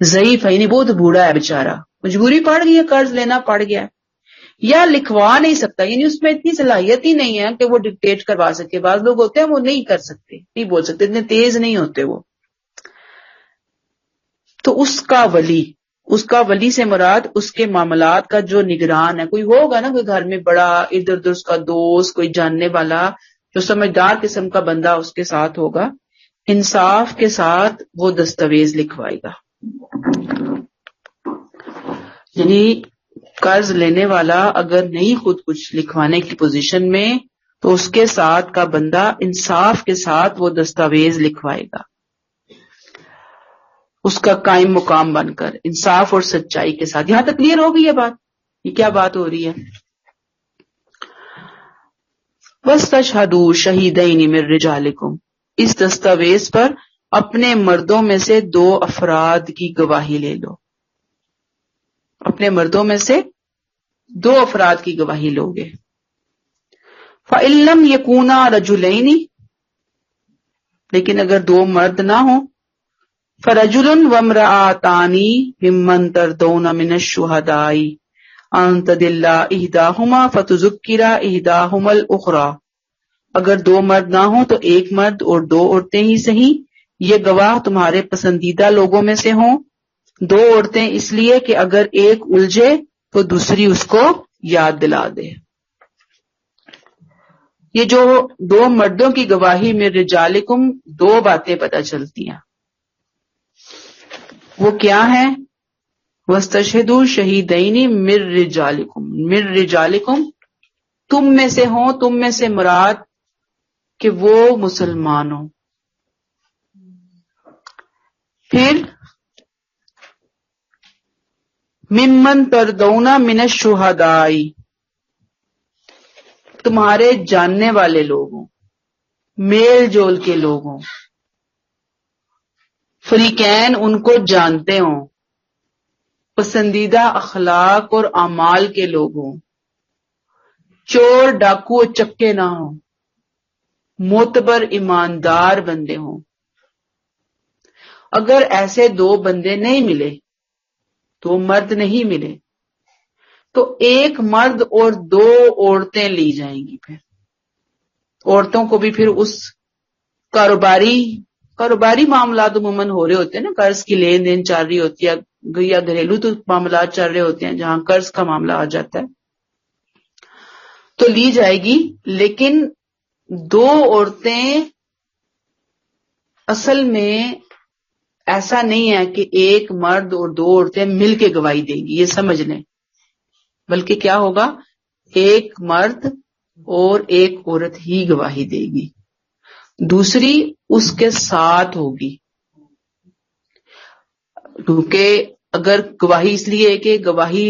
ضعیف ہے، یعنی بہت بوڑھا ہے بیچارہ، مجبوری پڑ گئی ہے، قرض لینا پڑ گیا، یا لکھوا نہیں سکتا، یعنی اس میں اتنی صلاحیت ہی نہیں ہے کہ وہ ڈکٹیٹ کروا سکے. بعض لوگ ہوتے ہیں وہ نہیں کر سکتے، نہیں بول سکتے، اتنے تیز نہیں ہوتے وہ. تو اس کا ولی سے مراد اس کے معاملات کا جو نگران ہے. کوئی ہوگا نا، کوئی گھر میں بڑا، ادھر ادھر اس کا دوست، کوئی جاننے والا جو سمجھدار قسم کا بندہ اس کے ساتھ ہوگا، انصاف کے ساتھ وہ دستاویز لکھوائے گا. یعنی قرض لینے والا اگر نہیں خود کچھ لکھوانے کی پوزیشن میں، تو اس کے ساتھ کا بندہ انصاف کے ساتھ وہ دستاویز لکھوائے گا، اس کا قائم مقام بن کر انصاف اور سچائی کے ساتھ. یہاں تک کلیئر ہو گئی ہے بات؟ یہ کیا بات ہو رہی ہے؟ وَاسْتَشْهَدُوا شَهِيدَيْنِ مِن رِجَالِكُمْ، اس دستاویز پر اپنے مردوں میں سے 2 افراد کی گواہی لے لو. اپنے مردوں میں سے 2 افراد کی گواہی لو گے. فَإِن لَّمْ يَكُونَا رَجُلَيْنِ، لیکن اگر 2 مرد نہ ہوں، فَرَجُلٌ وَامْرَأَتَانِ مِمَّن تَرْضَوْنَ مِنَ الشُّهَدَاءِ أَن تَضِلَّ إِحْدَاهُمَا فَتُذَكِّرَ إِحْدَاهُمَا الْأُخْرَىٰ، اگر 2 مرد نہ ہوں تو 1 مرد اور 2 عورتیں ہی صحیح، یہ گواہ تمہارے پسندیدہ لوگوں میں سے ہوں. 2 عورتیں اس لیے کہ اگر ایک الجھے تو دوسری اس کو یاد دلا دے. یہ جو 2 مردوں کی گواہی میں رجالکم 2 باتیں پتہ چلتی ہیں، وہ کیا ہیں؟ وَاسْتَشْهِدُوا شَهِيدَيْنِ مِن رِجَالِكُمْ، مِن رِجَالِكُمْ تم میں سے ہوں، تم میں سے مراد کہ وہ مسلمان ہوں. پھر ممن تردون من الشہداء، تمہارے جاننے والے لوگوں، میل جول کے لوگوں، فریقین ان کو جانتے ہوں، پسندیدہ اخلاق اور اعمال کے لوگوں، چور ڈاکو چکے نہ ہوں، معتبر ایماندار بندے ہوں. اگر ایسے 2 بندے نہیں ملے، 2 مرد نہیں ملے، تو 1 مرد اور 2 عورتیں لی جائیں گی. پھر عورتوں کو بھی پھر اس کاروباری معاملات عموماً ہو رہے ہوتے ہیں نا، قرض کی لین دین چل رہی ہوتی ہے، یا گھریلو تو معاملات چل رہے ہوتے ہیں جہاں قرض کا معاملہ آ جاتا ہے، تو لی جائے گی. لیکن 2 عورتیں اصل میں ایسا نہیں ہے کہ 1 مرد اور 2 عورتیں مل کے گواہی دیں گی، یہ سمجھ لیں. بلکہ کیا ہوگا، 1 مرد اور 1 عورت ہی گواہی دے گی، دوسری اس کے ساتھ ہوگی. کیونکہ اگر گواہی اس لیے کہ گواہی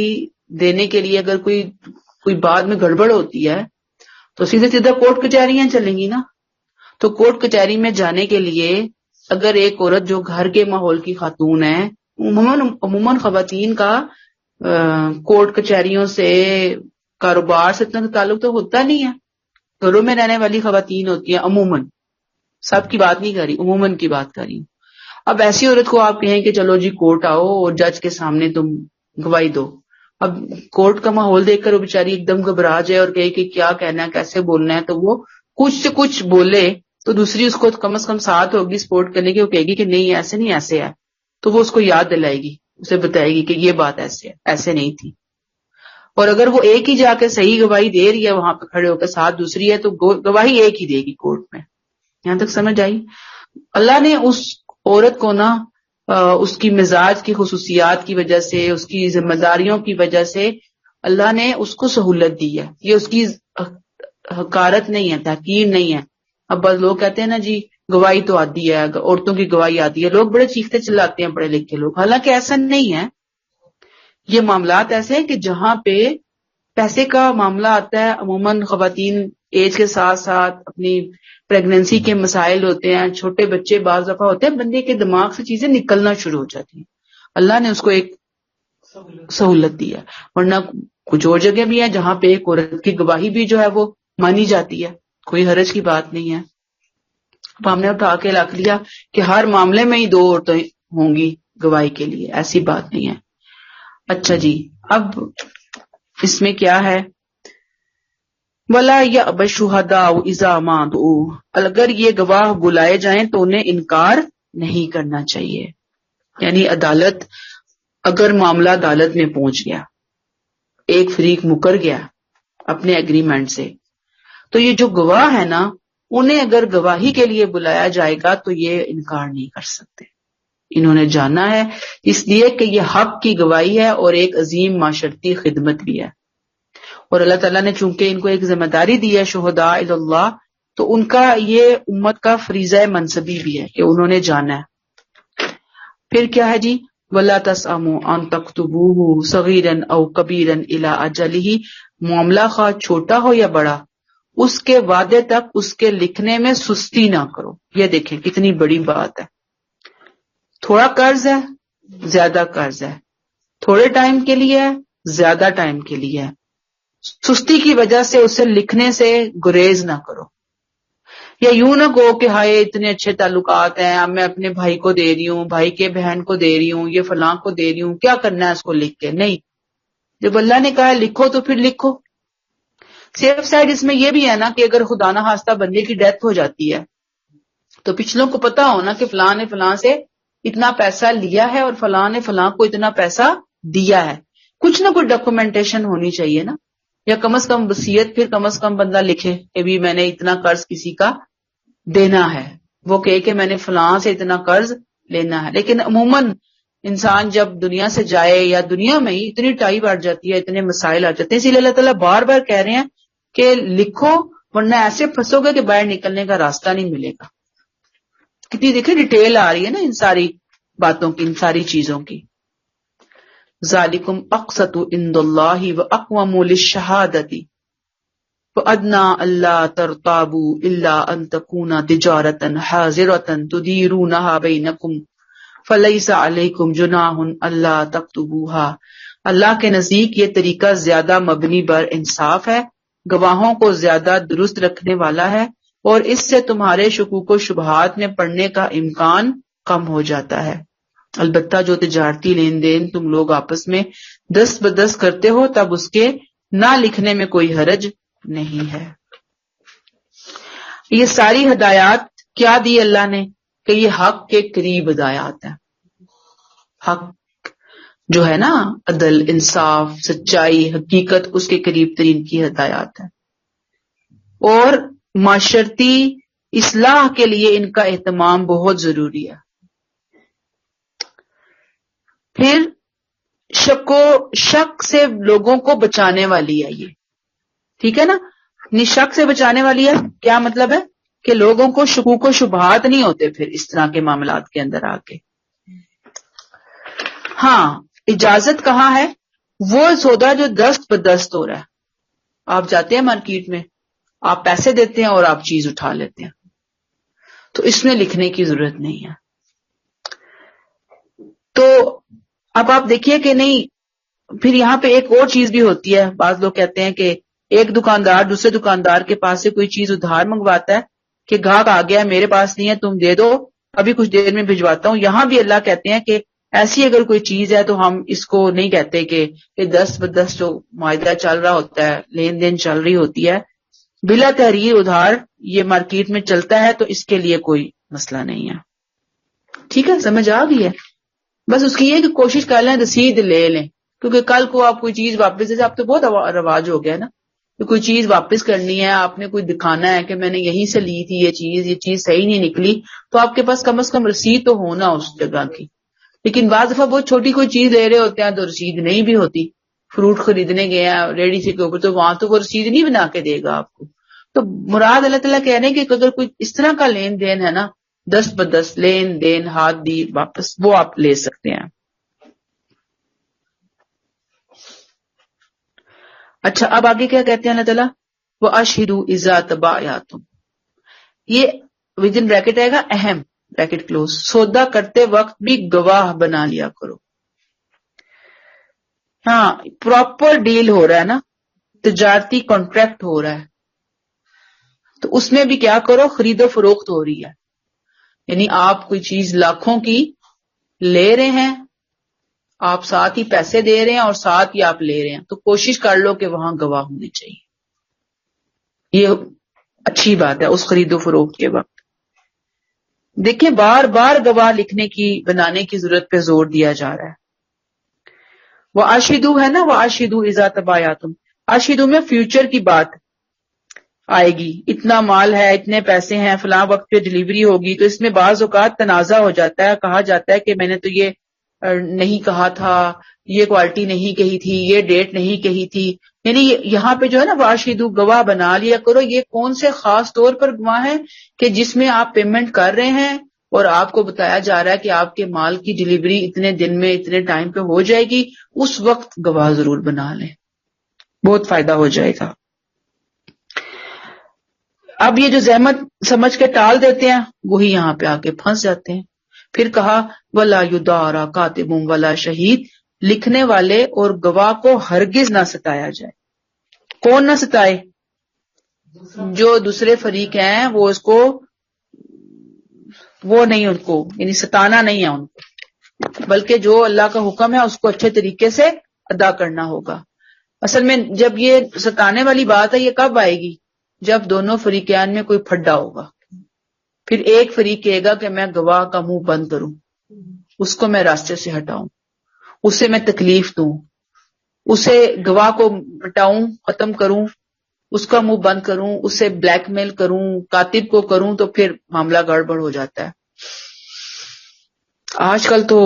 دینے کے لیے اگر کوئی بات میں گڑبڑ ہوتی ہے تو سیدھا کورٹ کچہریاں چلیں گی نا. تو کورٹ کچہری میں جانے کے لیے اگر ایک عورت جو گھر کے ماحول کی خاتون ہے، عموماً خواتین کا کورٹ کچہریوں سے، کاروبار سے اتنا تعلق تو ہوتا نہیں ہے، گھروں میں رہنے والی خواتین ہوتی ہیں عموماً، سب کی بات نہیں کر رہی، عموماً کی بات کر رہی ہوں. اب ایسی عورت کو آپ کہیں کہ چلو جی کورٹ آؤ اور جج کے سامنے تم گواہی دو، اب کورٹ کا ماحول دیکھ کر وہ بیچاری ایک دم گھبرا جائے اور کہے کہ کیا کہنا ہے، کیسے بولنا ہے، تو وہ کچھ سے کچھ بولے تو دوسری اس کو کم از کم ساتھ ہوگی سپورٹ کرنے کی، وہ کہے گی کہ نہیں ایسے نہیں ایسے ہے، تو وہ اس کو یاد دلائے گی، اسے بتائے گی کہ یہ بات ایسے ہے، ایسے نہیں تھی. اور اگر وہ ایک ہی جا کے صحیح گواہی دے رہی ہے وہاں پہ کھڑے ہو کے، ساتھ دوسری ہے، تو گواہی ایک ہی دے گی کورٹ میں. یہاں تک سمجھ آئی؟ اللہ نے اس عورت کو نا اس کی مزاج کی خصوصیات کی وجہ سے، اس کی ذمہ داریوں کی وجہ سے اللہ نے اس کو سہولت دی ہے. یہ اس کی حقارت نہیں ہے، تحقیر نہیں ہے. اب بعض لوگ کہتے ہیں نا جی گواہی تو آتی ہے، عورتوں کی گواہی آتی ہے، لوگ بڑے چیختے چلاتے ہیں پڑھے لکھے لوگ، حالانکہ ایسا نہیں ہے. یہ معاملات ایسے ہیں کہ جہاں پہ پیسے کا معاملہ آتا ہے عموماً خواتین ایج کے ساتھ ساتھ اپنی پریگننسی کے مسائل ہوتے ہیں، چھوٹے بچے بعض دفعہ ہوتے ہیں، بندے کے دماغ سے چیزیں نکلنا شروع ہو جاتی ہیں، اللہ نے اس کو ایک سہولت دی ہے، ورنہ کچھ اور جگہ بھی ہیں جہاں پہ ایک عورت کی گواہی بھی جو ہے وہ مانی جاتی ہے، کوئی حرج کی بات نہیں ہے۔ اب ہم نے اٹھا کے رکھ لیا کہ ہر معاملے میں ہی 2 عورتیں ہوں گی گواہی کے لیے، ایسی بات نہیں ہے۔ اچھا جی، اب اس میں کیا ہے، وَلَا يَأْبَ الشُّهَدَاءُ إِذَا مَا دُعُوا، اگر یہ گواہ بلائے جائیں تو انہیں انکار نہیں کرنا چاہیے، یعنی عدالت، اگر معاملہ عدالت میں پہنچ گیا، ایک فریق مکر گیا اپنے ایگریمنٹ سے، تو یہ جو گواہ ہے نا، انہیں اگر گواہی کے لیے بلایا جائے گا تو یہ انکار نہیں کر سکتے، انہوں نے جانا ہے، اس لیے کہ یہ حق کی گواہی ہے اور ایک عظیم معاشرتی خدمت بھی ہے، اور اللہ تعالیٰ نے چونکہ ان کو ایک ذمہ داری دی ہے شہداء اللہ، تو ان کا یہ امت کا فریضہ منصبی بھی ہے کہ انہوں نے جانا ہے۔ پھر کیا ہے جی، وَلَا تَسْأَمُوا أَن تَكْتُبُوهُ صَغِيرًا أَوْ كَبِيرًا إِلَىٰ أَجَلِهِ، معاملہ خواہ چھوٹا ہو یا بڑا، اس کے وعدے تک اس کے لکھنے میں سستی نہ کرو۔ یہ دیکھیں کتنی بڑی بات ہے، تھوڑا قرض ہے، زیادہ قرض ہے، تھوڑے ٹائم کے لیے ہے، زیادہ ٹائم کے لیے ہے، سستی کی وجہ سے اسے لکھنے سے گریز نہ کرو، یا یوں نہ کہو کہ ہائے اتنے اچھے تعلقات ہیں، اب میں اپنے بھائی کو دے رہی ہوں، بھائی کے بہن کو دے رہی ہوں، یہ فلاں کو دے رہی ہوں، کیا کرنا ہے اس کو لکھ کے، نہیں، جب اللہ نے کہا ہے لکھو تو پھر لکھو۔ سیف سائڈ اس میں یہ بھی ہے نا کہ اگر خدا نہ خواستہ بندے کی ڈیتھ ہو جاتی ہے تو پچھلوں کو پتا ہو نا کہ فلاں نے فلاں سے اتنا پیسہ لیا ہے اور فلاں نے فلاں کو اتنا پیسہ دیا ہے، کچھ نہ کچھ ڈاکومنٹیشن ہونی چاہیے نا، یا کم از کم وصیت پھر کم از کم بندہ لکھے کہ بھی میں نے اتنا قرض کسی کا دینا ہے، وہ کہے کہ میں نے فلاں سے اتنا قرض لینا ہے۔ لیکن عموماً انسان جب دنیا سے جائے یا دنیا میں ہی اتنی ٹائی بڑھ جاتی ہے، اتنے مسائل آ جاتے ہیں، اسی لیے اللہ تعالیٰ بار بار کہہ رہے ہیں کہ لکھو ورنہ ایسے پھنسو گے کہ باہر نکلنے کا راستہ نہیں ملے گا۔ کتنی دیکھیں ڈیٹیل آ رہی ہے نا ان ساری باتوں کی، ان ساری چیزوں کی۔ ذالکم اقسط عند اللہ واقوم للشہادۃ وادنی الا ترتابوا الا ان تکون تجارۃ حاضرۃ تدیرونها بینکم فلیس علیکم جناح الا تکتبوها، اللہ کے نزدیک یہ طریقہ زیادہ مبنی بر انصاف ہے، گواہوں کو زیادہ درست رکھنے والا ہے، اور اس سے تمہارے شکوک و شبہات میں پڑنے کا امکان کم ہو جاتا ہے۔ البتہ جو تجارتی لین دین تم لوگ آپس میں دست بدست کرتے ہو تب اس کے نہ لکھنے میں کوئی حرج نہیں ہے۔ یہ ساری ہدایات کیا دی اللہ نے کہ یہ حق کے قریب ہدایات ہیں، حق جو ہے نا، عدل، انصاف، سچائی، حقیقت، اس کے قریب ترین کی ہدایات ہیں، اور معاشرتی اصلاح کے لیے ان کا اہتمام بہت ضروری ہے۔ پھر شک سے لوگوں کو بچانے والی ہے یہ، ٹھیک ہے نا، شک سے بچانے والی ہے، کیا مطلب ہے کہ لوگوں کو شکوک و شبہات نہیں ہوتے پھر اس طرح کے معاملات کے اندر آ کے۔ ہاں، اجازت کہاں ہے؟ وہ سودا جو دست بدست ہو رہا ہے، آپ جاتے ہیں مارکیٹ میں، آپ پیسے دیتے ہیں اور آپ چیز اٹھا لیتے ہیں، تو اس میں لکھنے کی ضرورت نہیں ہے۔ تو اب آپ دیکھیے کہ نہیں، پھر یہاں پہ ایک اور چیز بھی ہوتی ہے، بعض لوگ کہتے ہیں کہ ایک دکاندار دوسرے دکاندار کے پاس سے کوئی چیز ادھار منگواتا ہے کہ گاہک آ گیا میرے پاس نہیں ہے، تم دے دو، ابھی کچھ دیر میں بھجواتا ہوں۔ یہاں بھی اللہ کہتے ہیں کہ ایسی اگر کوئی چیز ہے تو ہم اس کو نہیں کہتے کہ دست بدست جو معاہدہ چل رہا ہوتا ہے، لین دین چل رہی ہوتی ہے بلا تحریر ادھار، یہ مارکیٹ میں چلتا ہے، تو اس کے لیے کوئی مسئلہ نہیں ہے۔ ٹھیک ہے، سمجھ آ گئی ہے؟ بس اس کی یہ کہ کوشش کر لیں رسید لے لیں، کیونکہ کل کو آپ کوئی چیز واپس، جیسے اب تو بہت رواج ہو گیا نا کہ کوئی چیز واپس کرنی ہے، آپ نے کوئی دکھانا ہے کہ میں نے یہیں سے لی تھی یہ چیز صحیح نہیں نکلی، تو آپ کے پاس کم از کم رسید تو ہونا اس جگہ کی۔ لیکن بعض دفعہ بہت چھوٹی کوئی چیز لے رہے ہوتے ہیں تو رسید نہیں بھی ہوتی، فروٹ خریدنے گئے ہیں ریڈی سے کے اوپر، تو وہاں تو وہ رسید نہیں بنا کے دے گا آپ کو۔ تو مراد اللہ تعالیٰ کہہ رہے ہیں کہ اگر کوئی اس طرح کا لین دین ہے نا، دست بدست لین دین، ہاتھ دی واپس، وہ آپ لے سکتے ہیں۔ اچھا اب آگے کیا کہتے ہیں اللہ تعالیٰ؟ وَأَشْهِدُوا إِذَا تَبَايَعْتُمْ، یہ ود ان بریکٹ آئے گا اہم، بریکٹ کلوز، سودا کرتے وقت بھی گواہ بنا لیا کرو. ہاں پراپر ڈیل ہو رہا ہے نا، تجارتی کانٹریکٹ ہو رہا ہے، تو اس میں بھی کیا کرو، خرید و فروخت ہو رہی ہے، یعنی آپ کوئی چیز لاکھوں کی لے رہے ہیں، آپ ساتھ ہی پیسے دے رہے ہیں اور ساتھ ہی آپ لے رہے ہیں، تو کوشش کر لو کہ وہاں گواہ ہونے چاہیے. یہ اچھی بات ہے اس خرید و فروخت کے وقت. دیکھیں بار بار گواہ لکھنے کی بنانے کی ضرورت پہ زور دیا جا رہا ہے. وَأَشْهِدُوا ہے نا، وَأَشْهِدُوا إِذَا تَبَايَعْتُمْ، اشہدوا میں فیوچر کی بات آئے گی، اتنا مال ہے، اتنے پیسے ہیں، فلاں وقت پہ ڈلیوری ہوگی، تو اس میں بعض اوقات تنازع ہو جاتا ہے، کہا جاتا ہے کہ میں نے تو یہ نہیں کہا تھا، یہ کوالٹی نہیں کہی تھی، یہ ڈیٹ نہیں کہی تھی. یعنی یہاں پہ جو ہے نا واشہدوا، گواہ بنا لیا کرو. یہ کون سے خاص طور پر گواہ ہے کہ جس میں آپ پیمنٹ کر رہے ہیں اور آپ کو بتایا جا رہا ہے کہ آپ کے مال کی ڈلیوری اتنے دن میں اتنے ٹائم پہ ہو جائے گی، اس وقت گواہ ضرور بنا لیں، بہت فائدہ ہو جائے گا. اب یہ جو زحمت سمجھ کے ٹال دیتے ہیں وہی یہاں پہ آ کے پھنس جاتے ہیں. پھر کہا وَلَا يُدَارَ كَاتِبٌ وَلَا شَهِيدٌ، لکھنے والے اور گواہ کو ہرگز نہ ستایا جائے. کون نہ ستائے؟ جو دوسرے فریق ہیں وہ اس کو، وہ نہیں، ان کو یعنی ستانا نہیں ہے ان کو، بلکہ جو اللہ کا حکم ہے اس کو اچھے طریقے سے ادا کرنا ہوگا. اصل میں جب یہ ستانے والی بات ہے یہ کب آئے گی؟ جب دونوں فریقین میں کوئی پھڈا ہوگا. پھر ایک فریق کہے گا کہ میں گواہ کا منہ بند کروں، اس کو میں راستے سے ہٹاؤں، اسے میں تکلیف دوں، اسے گواہ کو ہٹاؤں، ختم کروں، اس کا منہ بند کروں، اسے بلیک میل کروں، کاتب کو کروں، تو پھر معاملہ گڑبڑ ہو جاتا ہے. آج کل تو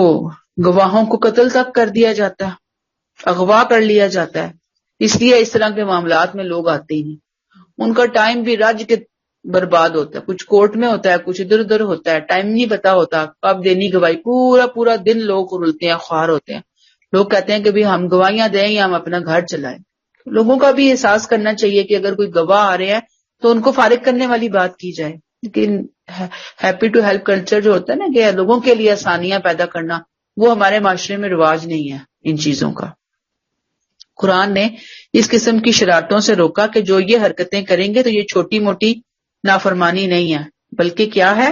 گواہوں کو قتل تک کر دیا جاتا ہے، اغوا کر لیا جاتا ہے. اس لیے اس طرح کے معاملات میں لوگ آتے ہی نہیں. ان کا ٹائم بھی رج کے برباد ہوتا ہے، کچھ کورٹ میں ہوتا ہے، کچھ ادھر ادھر ہوتا ہے، ٹائم نہیں پتا ہوتا کب دینی گواہی. پورا پورا دن لوگ رلتے ہیں، خوار ہوتے ہیں. لوگ کہتے ہیں کہ بھی ہم گواہیاں دیں یا ہم اپنا گھر چلائیں. لوگوں کا بھی احساس کرنا چاہیے کہ اگر کوئی گواہ آ رہے ہیں تو ان کو فارغ کرنے والی بات کی جائے. لیکن ہیپی ٹو ہیلپ کلچر جو ہوتا ہے نا کہ لوگوں کے لیے آسانیاں پیدا کرنا، وہ ہمارے معاشرے میں رواج نہیں ہے ان چیزوں کا. قرآن نے اس قسم کی شرارتوں سے روکا کہ جو یہ حرکتیں کریں گے تو یہ چھوٹی موٹی نافرمانی نہیں ہے، بلکہ کیا ہے؟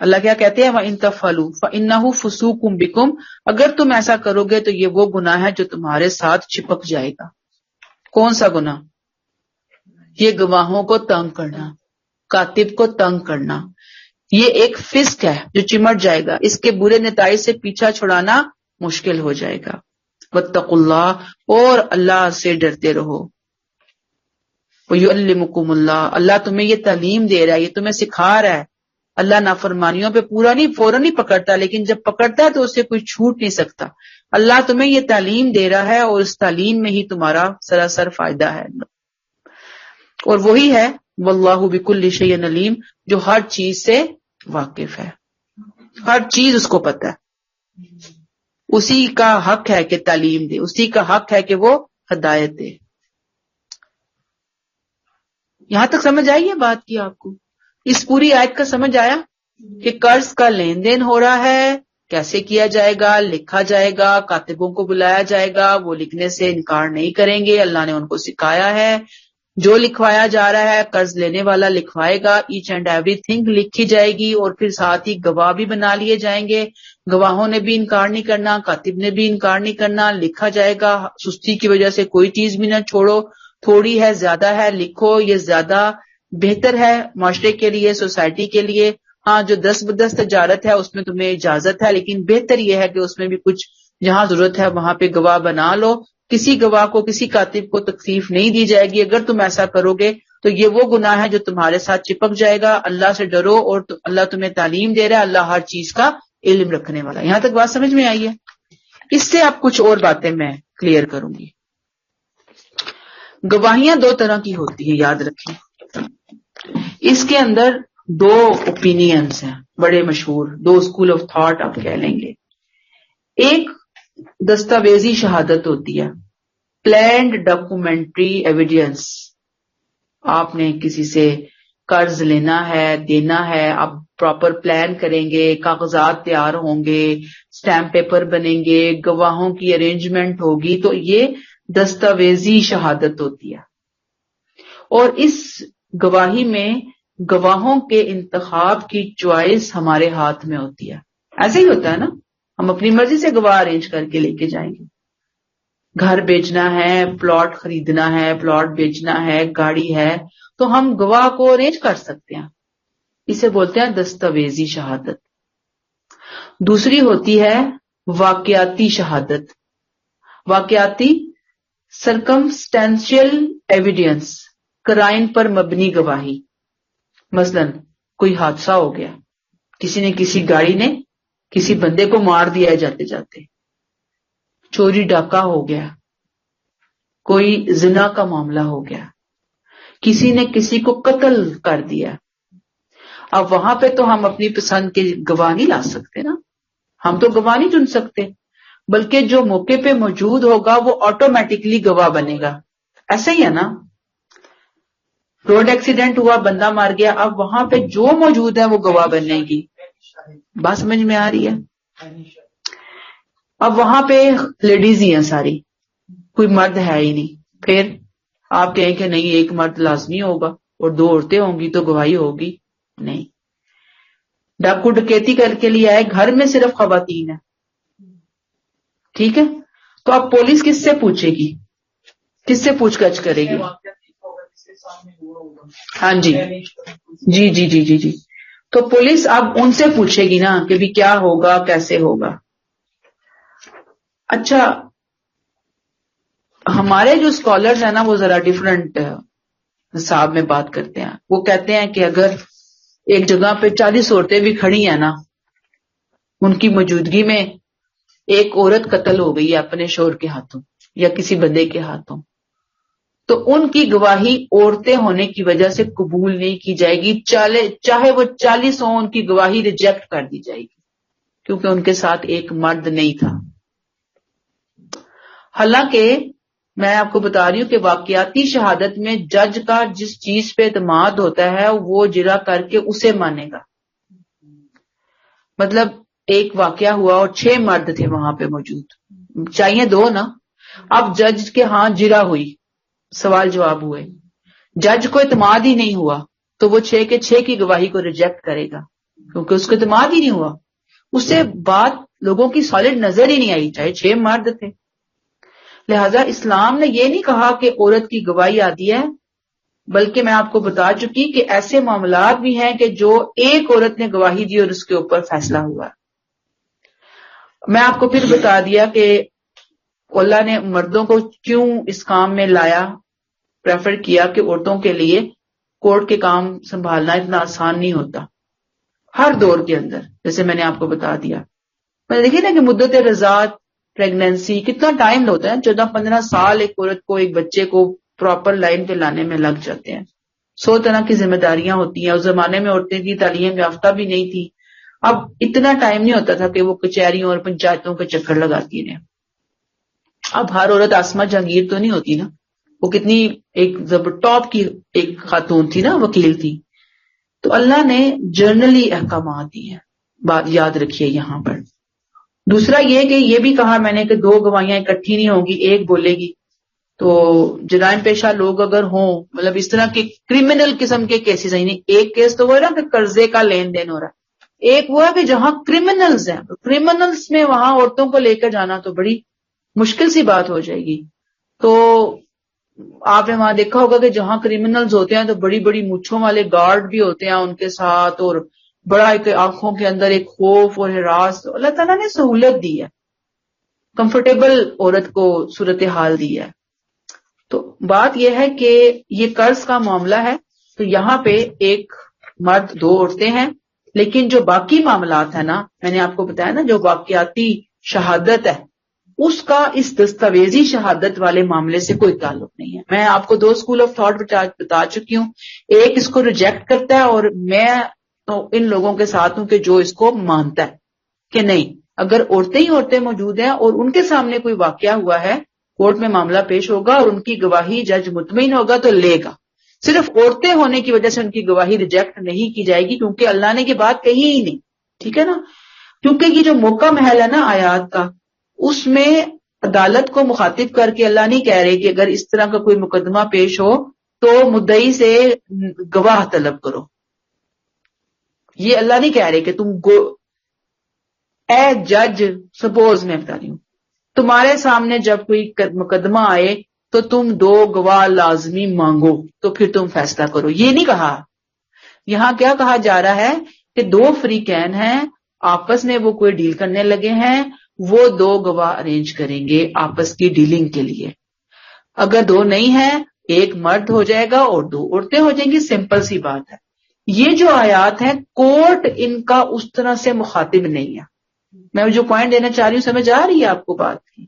اللہ کیا کہتے ہیں؟ وَإِن تَفْعَلُوا فَإِنَّهُ فُسُوقٌ بِكُمْ، اگر تم ایسا کرو گے تو یہ وہ گناہ ہے جو تمہارے ساتھ چپک جائے گا. کون سا گناہ؟ یہ گواہوں کو تنگ کرنا، کاتب کو تنگ کرنا. یہ ایک فسق ہے جو چمٹ جائے گا، اس کے برے نتائج سے پیچھا چھڑانا مشکل ہو جائے گا. واتقوا اللہ، اور اللہ سے ڈرتے رہو. وَيُعَلِّمُكُمُ اللہ، اللہ تمہیں یہ تعلیم دے رہا ہے، یہ تمہیں سکھا رہا ہے. اللہ نافرمانیوں پہ پورا نہیں، فوراً نہیں پکڑتا، لیکن جب پکڑتا ہے تو اسے کوئی چھوٹ نہیں سکتا. اللہ تمہیں یہ تعلیم دے رہا ہے اور اس تعلیم میں ہی تمہارا سراسر فائدہ ہے. اور وہی ہے واللہ بکل شیء علیم، جو ہر چیز سے واقف ہے، ہر چیز اس کو پتہ ہے. اسی کا حق ہے کہ تعلیم دے، اسی کا حق ہے کہ وہ ہدایت دے. یہاں تک سمجھ آئی ہے بات کی آپ کو؟ اس پوری آیت کا سمجھ آیا کہ قرض کا لین دین ہو رہا ہے، کیسے کیا جائے گا؟ لکھا جائے گا، کاتبوں کو بلایا جائے گا، وہ لکھنے سے انکار نہیں کریں گے، اللہ نے ان کو سکھایا ہے. جو لکھوایا جا رہا ہے قرض لینے والا لکھوائے گا، ایچ اینڈ ایوری تھنگ لکھی جائے گی، اور پھر ساتھ ہی گواہ بھی بنا لیے جائیں گے. گواہوں نے بھی انکار نہیں کرنا، کاتب نے بھی انکار نہیں کرنا، لکھا جائے گا. سستی کی وجہ سے کوئی چیز بھی نہ چھوڑو، تھوڑی ہے زیادہ ہے لکھو، یہ زیادہ بہتر ہے معاشرے کے لیے، سوسائٹی کے لیے. ہاں جو 10 تجارت ہے اس میں تمہیں اجازت ہے، لیکن بہتر یہ ہے کہ اس میں بھی کچھ جہاں ضرورت ہے وہاں پہ گواہ بنا لو. کسی گواہ کو، کسی کاتب کو تکلیف نہیں دی جائے گی. اگر تم ایسا کرو گے تو یہ وہ گناہ ہے جو تمہارے ساتھ چپک جائے گا. اللہ سے ڈرو، اور اللہ تمہیں تعلیم دے رہا ہے، اللہ ہر چیز کا علم رکھنے والا. یہاں تک بات سمجھ میں آئی ہے؟ اس سے اب کچھ اور باتیں میں کلیئر کروں گی. گواہیاں 2 طرح کی ہوتی ہیں، یاد رکھیں. اس کے اندر 2 اوپینینز ہیں بڑے مشہور، 2 اسکول آف تھاٹ آپ کہہ لیں گے. ایک دستاویزی شہادت ہوتی ہے planned documentary evidence. آپ نے کسی سے قرض لینا ہے، دینا ہے، آپ پراپر پلان کریں گے، کاغذات تیار ہوں گے، اسٹیمپ پیپر بنیں گے، گواہوں کی ارینجمنٹ ہوگی، تو یہ دستاویزی شہادت ہوتی ہے. اور اس گواہی میں گواہوں کے انتخاب کی چوائس ہمارے ہاتھ میں ہوتی ہے. ایسے ہی ہوتا ہے نا، ہم اپنی مرضی سے گواہ ارینج کر کے لے کے جائیں گے. گھر بیچنا ہے، پلاٹ خریدنا ہے، پلاٹ بیچنا ہے، گاڑی ہے، تو ہم گواہ کو ارینج کر سکتے ہیں. اسے بولتے ہیں دستاویزی شہادت. دوسری ہوتی ہے واقعاتی شہادت. واقعاتی سرکمسٹینشیل ایویڈینس، قرائن پر مبنی گواہی. مثلا کوئی حادثہ ہو گیا، کسی نے کسی گاڑی نے کسی بندے کو مار دیا جاتے جاتے، چوری ڈاکہ ہو گیا، کوئی زنا کا معاملہ ہو گیا، کسی نے کسی کو قتل کر دیا. اب وہاں پہ تو ہم اپنی پسند کے گواہ نہیں لا سکتے نا، ہم تو گواہ نہیں چن سکتے، بلکہ جو موقع پہ موجود ہوگا وہ آٹومیٹکلی گواہ بنے گا. ایسا ہی ہے نا، روڈ ایکسیڈنٹ ہوا، بندہ مار گیا، اب وہاں پہ جو موجود ہے وہ گواہ بنے گی. بات سمجھ میں آ رہی ہے؟ اب وہاں پہ لیڈیز ہی ہیں ساری، کوئی مرد ہے ہی نہیں. پھر آپ کہیں کہ نہیں ایک مرد لازمی ہوگا اور دو عورتیں ہوں گی تو گواہی ہوگی؟ نہیں. ڈاکو ڈکیتی کر کے لیے آئے، گھر میں صرف خواتین ہیں، ٹھیک ہے، تو اب پولیس کس سے پوچھے گی، کس سے پوچھ گچھ کرے گی؟ ہاں جی جی جی جی جی جی تو پولیس اب ان سے پوچھے گی نا کہ بھی کیا ہوگا، کیسے ہوگا. اچھا، ہمارے جو اسکالرز ہیں نا وہ ذرا ڈفرنٹ حساب میں بات کرتے ہیں. وہ کہتے ہیں کہ اگر ایک جگہ پہ 40 عورتیں بھی کھڑی ہیں نا، ان کی موجودگی میں ایک عورت قتل ہو گئی ہے اپنے شوہر کے ہاتھوں یا کسی بندے کے ہاتھوں، تو ان کی گواہی عورتیں ہونے کی وجہ سے قبول نہیں کی جائے گی، چاہے وہ 40 ہوں، ان کی گواہی ریجیکٹ کر دی جائے گی کیونکہ ان کے ساتھ ایک مرد نہیں تھا. حالانکہ میں آپ کو بتا رہی ہوں کہ واقعاتی شہادت میں جج کا جس چیز پہ اعتماد ہوتا ہے وہ جرا کر کے اسے مانے گا. مطلب ایک واقعہ ہوا اور 6 مرد تھے وہاں پہ موجود، چاہیے 2 نا. اب جج کے ہاں جرا ہوئی، سوال جواب ہوئے، جج کو اعتماد ہی نہیں ہوا تو وہ 6 کے 6 کی گواہی کو ریجیکٹ کرے گا کیونکہ اس کو اعتماد ہی نہیں ہوا. اس سے بات لوگوں کی سالڈ نظر ہی نہیں آئی، چاہے 6 مرد تھے. لہذا اسلام نے یہ نہیں کہا کہ عورت کی گواہی آتی ہے، بلکہ میں آپ کو بتا چکی کہ ایسے معاملات بھی ہیں کہ جو ایک عورت نے گواہی دی اور اس کے اوپر فیصلہ ہوا. میں آپ کو پھر بتا دیا کہ اللہ نے مردوں کو کیوں اس کام میں لایا، پریفر کیا کہ عورتوں کے لیے کورٹ کے کام سنبھالنا اتنا آسان نہیں ہوتا ہر دور کے اندر. جیسے میں نے آپ کو بتا دیا، میں نے دیکھی نا کہ مدت رضاعت، پریگنینسی کتنا ٹائم ہوتا ہے، 14-15 سال ایک عورت کو، ایک بچے کو پراپر لائن پہ لانے میں لگ جاتے ہیں. 100 طرح کی ذمہ داریاں ہوتی ہیں. اس زمانے میں عورتیں کی تعلیم یافتہ بھی نہیں تھی، اب اتنا ٹائم نہیں ہوتا تھا کہ وہ کچہریوں اور پنچایتوں کے چکر لگاتی رہیں. اب ہر عورت آسمہ جہانگیر تو نہیں ہوتی نا، وہ کتنی ایک ٹاپ کی ایک خاتون تھی نا، وکیل تھی. تو اللہ نے جنرلی احکامات دی ہیں، بات یاد رکھیے یہاں پر. دوسرا یہ کہ یہ بھی کہا میں نے کہ 2 گواہیاں اکٹھی نہیں ہوگی، ایک بولے گی. تو جرائم پیشہ لوگ اگر ہوں، مطلب اس طرح کے کرمنل قسم کے کیسز ہیں، ایک کیس تو وہ ہے نا کہ قرضے کا لین دین ہو رہا ہے، ایک وہ ہے کہ جہاں کرمنلز ہیں، کرمنلز میں وہاں عورتوں کو لے کر جانا تو بڑی مشکل سی بات ہو جائے گی. تو آپ نے وہاں دیکھا ہوگا کہ جہاں کرمنلز ہوتے ہیں تو بڑی بڑی مونچھوں والے گارڈ بھی ہوتے ہیں ان کے ساتھ، اور بڑا ایک آنکھوں کے اندر ایک خوف اور ہراس. اللہ تعالیٰ نے سہولت دی ہے، کمفرٹیبل عورت کو صورتحال دی ہے. تو بات یہ ہے کہ یہ قرض کا معاملہ ہے، تو یہاں پہ ایک مرد 2 عورتیں ہیں، لیکن جو باقی معاملات ہیں نا، میں نے آپ کو بتایا نا جو واقعاتی شہادت ہے، اس کا اس دستاویزی شہادت والے معاملے سے کوئی تعلق نہیں ہے. میں آپ کو 2 اسکول آف تھاٹ بتا چکی ہوں، ایک اس کو ریجیکٹ کرتا ہے اور میں تو ان لوگوں کے ساتھ ہوں کہ جو اس کو مانتا ہے کہ نہیں، اگر عورتیں ہی عورتیں موجود ہیں اور ان کے سامنے کوئی واقعہ ہوا ہے، کورٹ میں معاملہ پیش ہوگا اور ان کی گواہی جج مطمئن ہوگا تو لے گا. صرف عورتیں ہونے کی وجہ سے ان کی گواہی ریجیکٹ نہیں کی جائے گی کیونکہ اللہ نے یہ بات کہی ہی نہیں. ٹھیک ہے نا. کیونکہ یہ جو موقع محل ہے نا آیات کا, اس میں عدالت کو مخاطب کر کے اللہ نہیں کہہ رہے کہ اگر اس طرح کا کوئی مقدمہ پیش ہو تو مدعی سے گواہ طلب کرو. یہ اللہ نہیں کہہ رہے کہ تم اے جج, سپوز میں بتا رہی ہوں, تمہارے سامنے جب کوئی مقدمہ آئے تو تم 2 گواہ لازمی مانگو تو پھر تم فیصلہ کرو. یہ نہیں کہا. یہاں کیا کہا جا رہا ہے کہ 2 فریقین ہیں, آپس میں وہ کوئی ڈیل کرنے لگے ہیں, وہ 2 گواہ ارینج کریں گے آپس کی ڈیلنگ کے لیے. اگر 2 نہیں ہیں, ایک مرد ہو جائے گا اور 2 عورتیں ہو جائیں گی. سمپل سی بات ہے. یہ جو آیات ہیں کورٹ ان کا اس طرح سے مخاطب نہیں ہے. میں جو پوائنٹ دینا چاہ رہی ہوں سمجھ آ رہی ہے آپ کو بات کی.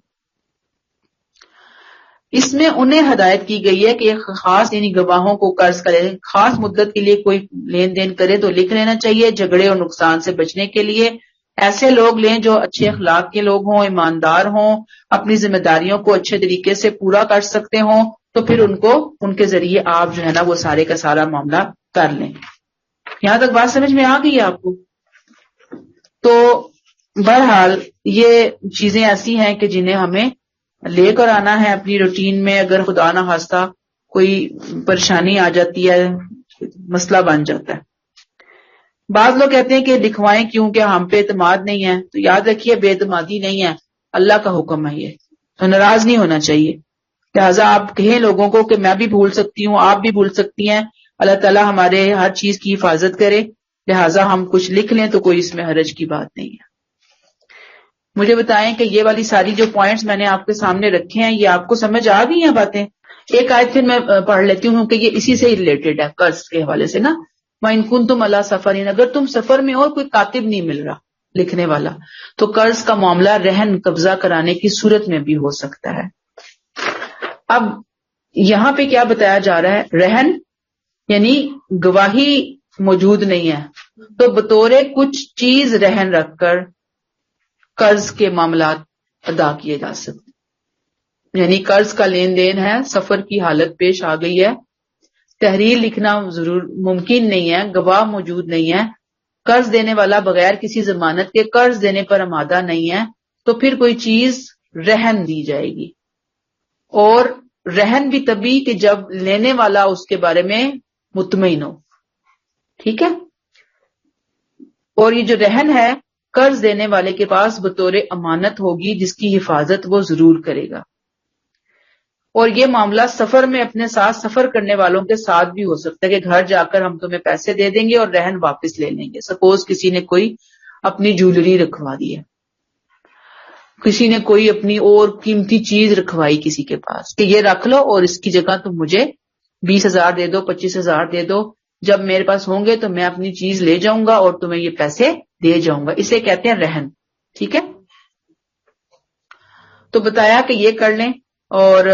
اس میں انہیں ہدایت کی گئی ہے کہ ایک خاص یعنی گواہوں کو قرض کرے, خاص مدت کے لیے کوئی لین دین کرے تو لکھ لینا چاہیے. جھگڑے اور نقصان سے بچنے کے لیے ایسے لوگ لیں جو اچھے اخلاق کے لوگ ہوں, ایماندار ہوں, اپنی ذمہ داریوں کو اچھے طریقے سے پورا کر سکتے ہوں, تو پھر ان کے ذریعے آپ جو ہے نا وہ سارے کا سارا معاملہ کر لیں. یہاں تک بات سمجھ میں آ گئی آپ کو؟ تو بہرحال یہ چیزیں ایسی ہیں کہ جنہیں ہمیں لے کر آنا ہے اپنی روٹین میں. اگر خدا نہ خواستہ کوئی پریشانی آ جاتی ہے, مسئلہ بن جاتا ہے. بعض لوگ کہتے ہیں کہ لکھوائیں کیوں, کہ ہم پہ اعتماد نہیں ہے. تو یاد رکھیے بے اعتمادی نہیں ہے, اللہ کا حکم ہے, یہ تو ناراض نہیں ہونا چاہیے. لہٰذا آپ کہیں لوگوں کو کہ میں بھی بھول سکتی ہوں, آپ بھی بھول سکتی ہیں, اللہ تعالیٰ ہمارے ہر چیز کی حفاظت کرے, لہٰذا ہم کچھ لکھ لیں تو کوئی اس میں حرج کی بات نہیں ہے. مجھے بتائیں کہ یہ والی ساری جو پوائنٹس میں نے آپ کے سامنے رکھے ہیں یہ آپ کو سمجھ آ گئی ہیں باتیں؟ ایک آیت پھر میں پڑھ لیتی ہوں کہ یہ اسی سے ہی ریلیٹڈ ہے, قرض کے حوالے سے نا. وَإِن كُنتُمْ عَلَىٰ سَفَرٍ, اگر تم سفر میں ہو, کوئی کاتب نہیں مل رہا لکھنے والا, تو قرض کا معاملہ رہن قبضہ کرانے کی صورت میں بھی ہو سکتا ہے. اب یہاں پہ کیا بتایا جا رہا ہے؟ رہن یعنی گواہی موجود نہیں ہے تو بطور کچھ چیز رہن رکھ کر قرض کے معاملات ادا کیے جا سکتے. یعنی قرض کا لین دین ہے, سفر کی حالت پیش آ گئی ہے, تحریر لکھنا ضرور ممکن نہیں ہے, گواہ موجود نہیں ہے, قرض دینے والا بغیر کسی ضمانت کے قرض دینے پر آمادہ نہیں ہے, تو پھر کوئی چیز رہن دی جائے گی. اور رہن بھی تبھی کہ جب لینے والا اس کے بارے میں مطمئن ہو. ٹھیک ہے. اور یہ جو رہن ہے قرض دینے والے کے پاس بطور امانت ہوگی جس کی حفاظت وہ ضرور کرے گا. اور یہ معاملہ سفر میں اپنے ساتھ سفر کرنے والوں کے ساتھ بھی ہو سکتا ہے کہ گھر جا کر ہم تمہیں پیسے دے دیں گے اور رہن واپس لے لیں گے. سپوز کسی نے کوئی اپنی جویلری رکھوا دی ہے, کسی نے کوئی اپنی اور قیمتی چیز رکھوائی کسی کے پاس کہ یہ رکھ لو اور اس کی جگہ تم مجھے 20,000 دے دو, 25,000 دے دو, جب میرے پاس ہوں گے تو میں اپنی چیز لے جاؤں گا اور تمہیں یہ پیسے دے جاؤں گا. اسے کہتے ہیں رہن. ٹھیک ہے. تو بتایا کہ یہ کر لیں. اور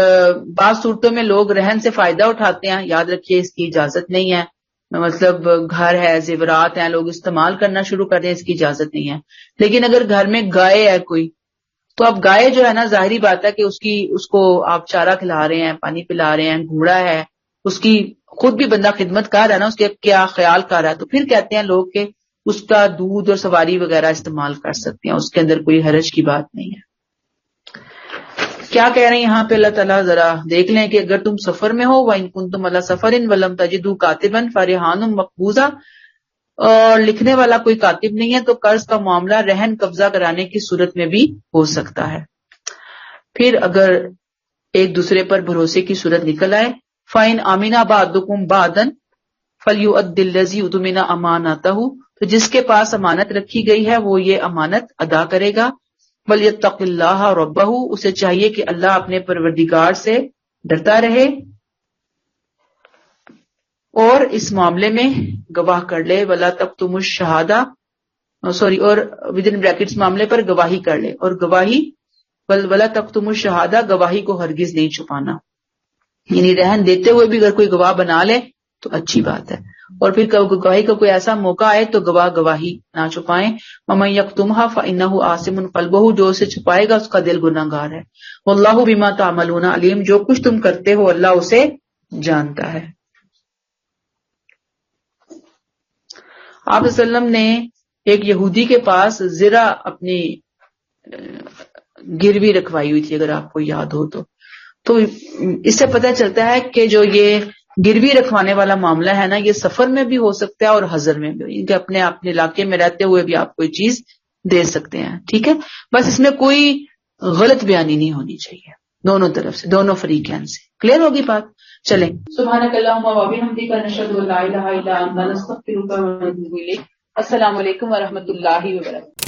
بعض صورتوں میں لوگ رہن سے فائدہ اٹھاتے ہیں, یاد رکھیے اس کی اجازت نہیں ہے. مطلب گھر ہے, زیورات ہیں, لوگ استعمال کرنا شروع کر دیں, اس کی اجازت نہیں ہے. لیکن اگر گھر میں گائے ہے کوئی, تو اب گائے جو ہے نا ظاہری بات ہے کہ اس کو آپ چارہ کھلا رہے ہیں, پانی پلا رہے ہیں, گھوڑا ہے, اس کی خود بھی بندہ خدمت کر رہا ہے نا, اس کے کیا خیال کر رہا ہے, تو پھر کہتے ہیں لوگ کہ اس کا دودھ اور سواری وغیرہ استعمال کر سکتے ہیں, اس کے اندر کوئی حرج کی بات نہیں ہے. کیا کہہ رہے ہیں یہاں پہ اللہ تعالیٰ, ذرا دیکھ لیں کہ اگر تم سفر میں ہو, وَإِن كُنتُمْ عَلَىٰ سَفَرٍ وَلَمْ تَجِدُوا كَاتِبًا فَرِهَانٌ مَقْبُوضَةٌ, اور لکھنے والا کوئی کاتب نہیں ہے تو قرض کا معاملہ رہن قبضہ کرانے کی صورت میں بھی ہو سکتا ہے. پھر اگر ایک دوسرے پر بھروسے کی صورت نکل آئے, فَإِنْ آمِنَ بَعْضُكُمْ بَعْضًا فَلْيُؤَدِّ الَّذِي اؤْتُمِنَ أَمَانَتَهُ, تو جس کے پاس امانت رکھی گئی ہے وہ یہ امانت ادا کرے گا. وَلْيَتَّقِ اللَّهَ رَبَّهُ, اسے چاہیے کہ اللہ اپنے پروردگار سے ڈرتا رہے اور اس معاملے میں گواہ کر لے. وَلَا تَكْتُمُوا الشَّهَادَةَ, اور ودن بریکٹس معاملے پر گواہی کر لے, اور گواہی وَلَا تَكْتُمُوا الشَّهَادَةَ, گواہی کو ہرگز نہیں چھپانا. یعنی رہن دیتے ہوئے بھی اگر کوئی گواہ بنا لے تو اچھی بات ہے. اور پھر گواہی کا کوئی ایسا موقع آئے تو گواہی نہ چھپائیں. ومن یکتمھا فانہ آثم قلبہ، جو اسے چھپائے گا اس کا دل گناہگار ہے. واللہ بما تعملون علیم، جو کچھ تم کرتے ہو اللہ اسے جانتا ہے. آپ صلی اللہ علیہ وسلم نے ایک یہودی کے پاس زرہ اپنی گروی رکھوائی ہوئی تھی، اگر آپ کو یاد ہو تو اس سے پتہ چلتا ہے کہ جو یہ گروی رکھوانے والا معاملہ ہے نا، یہ سفر میں بھی ہو سکتا ہے اور حضر میں بھی، کہ اپنے علاقے میں رہتے ہوئے بھی آپ کوئی چیز دے سکتے ہیں. ٹھیک ہے، بس اس میں کوئی غلط بیانی نہیں ہونی چاہیے دونوں طرف سے، دونوں فریقین سے. کلیئر ہوگی بات؟ چلیں. سبحانک اللہم و بحمدک نشہد ان لا الہ الا انت نستغفرک و نتوب الیک. السلام علیکم ورحمۃ اللہ وبرکاتہ.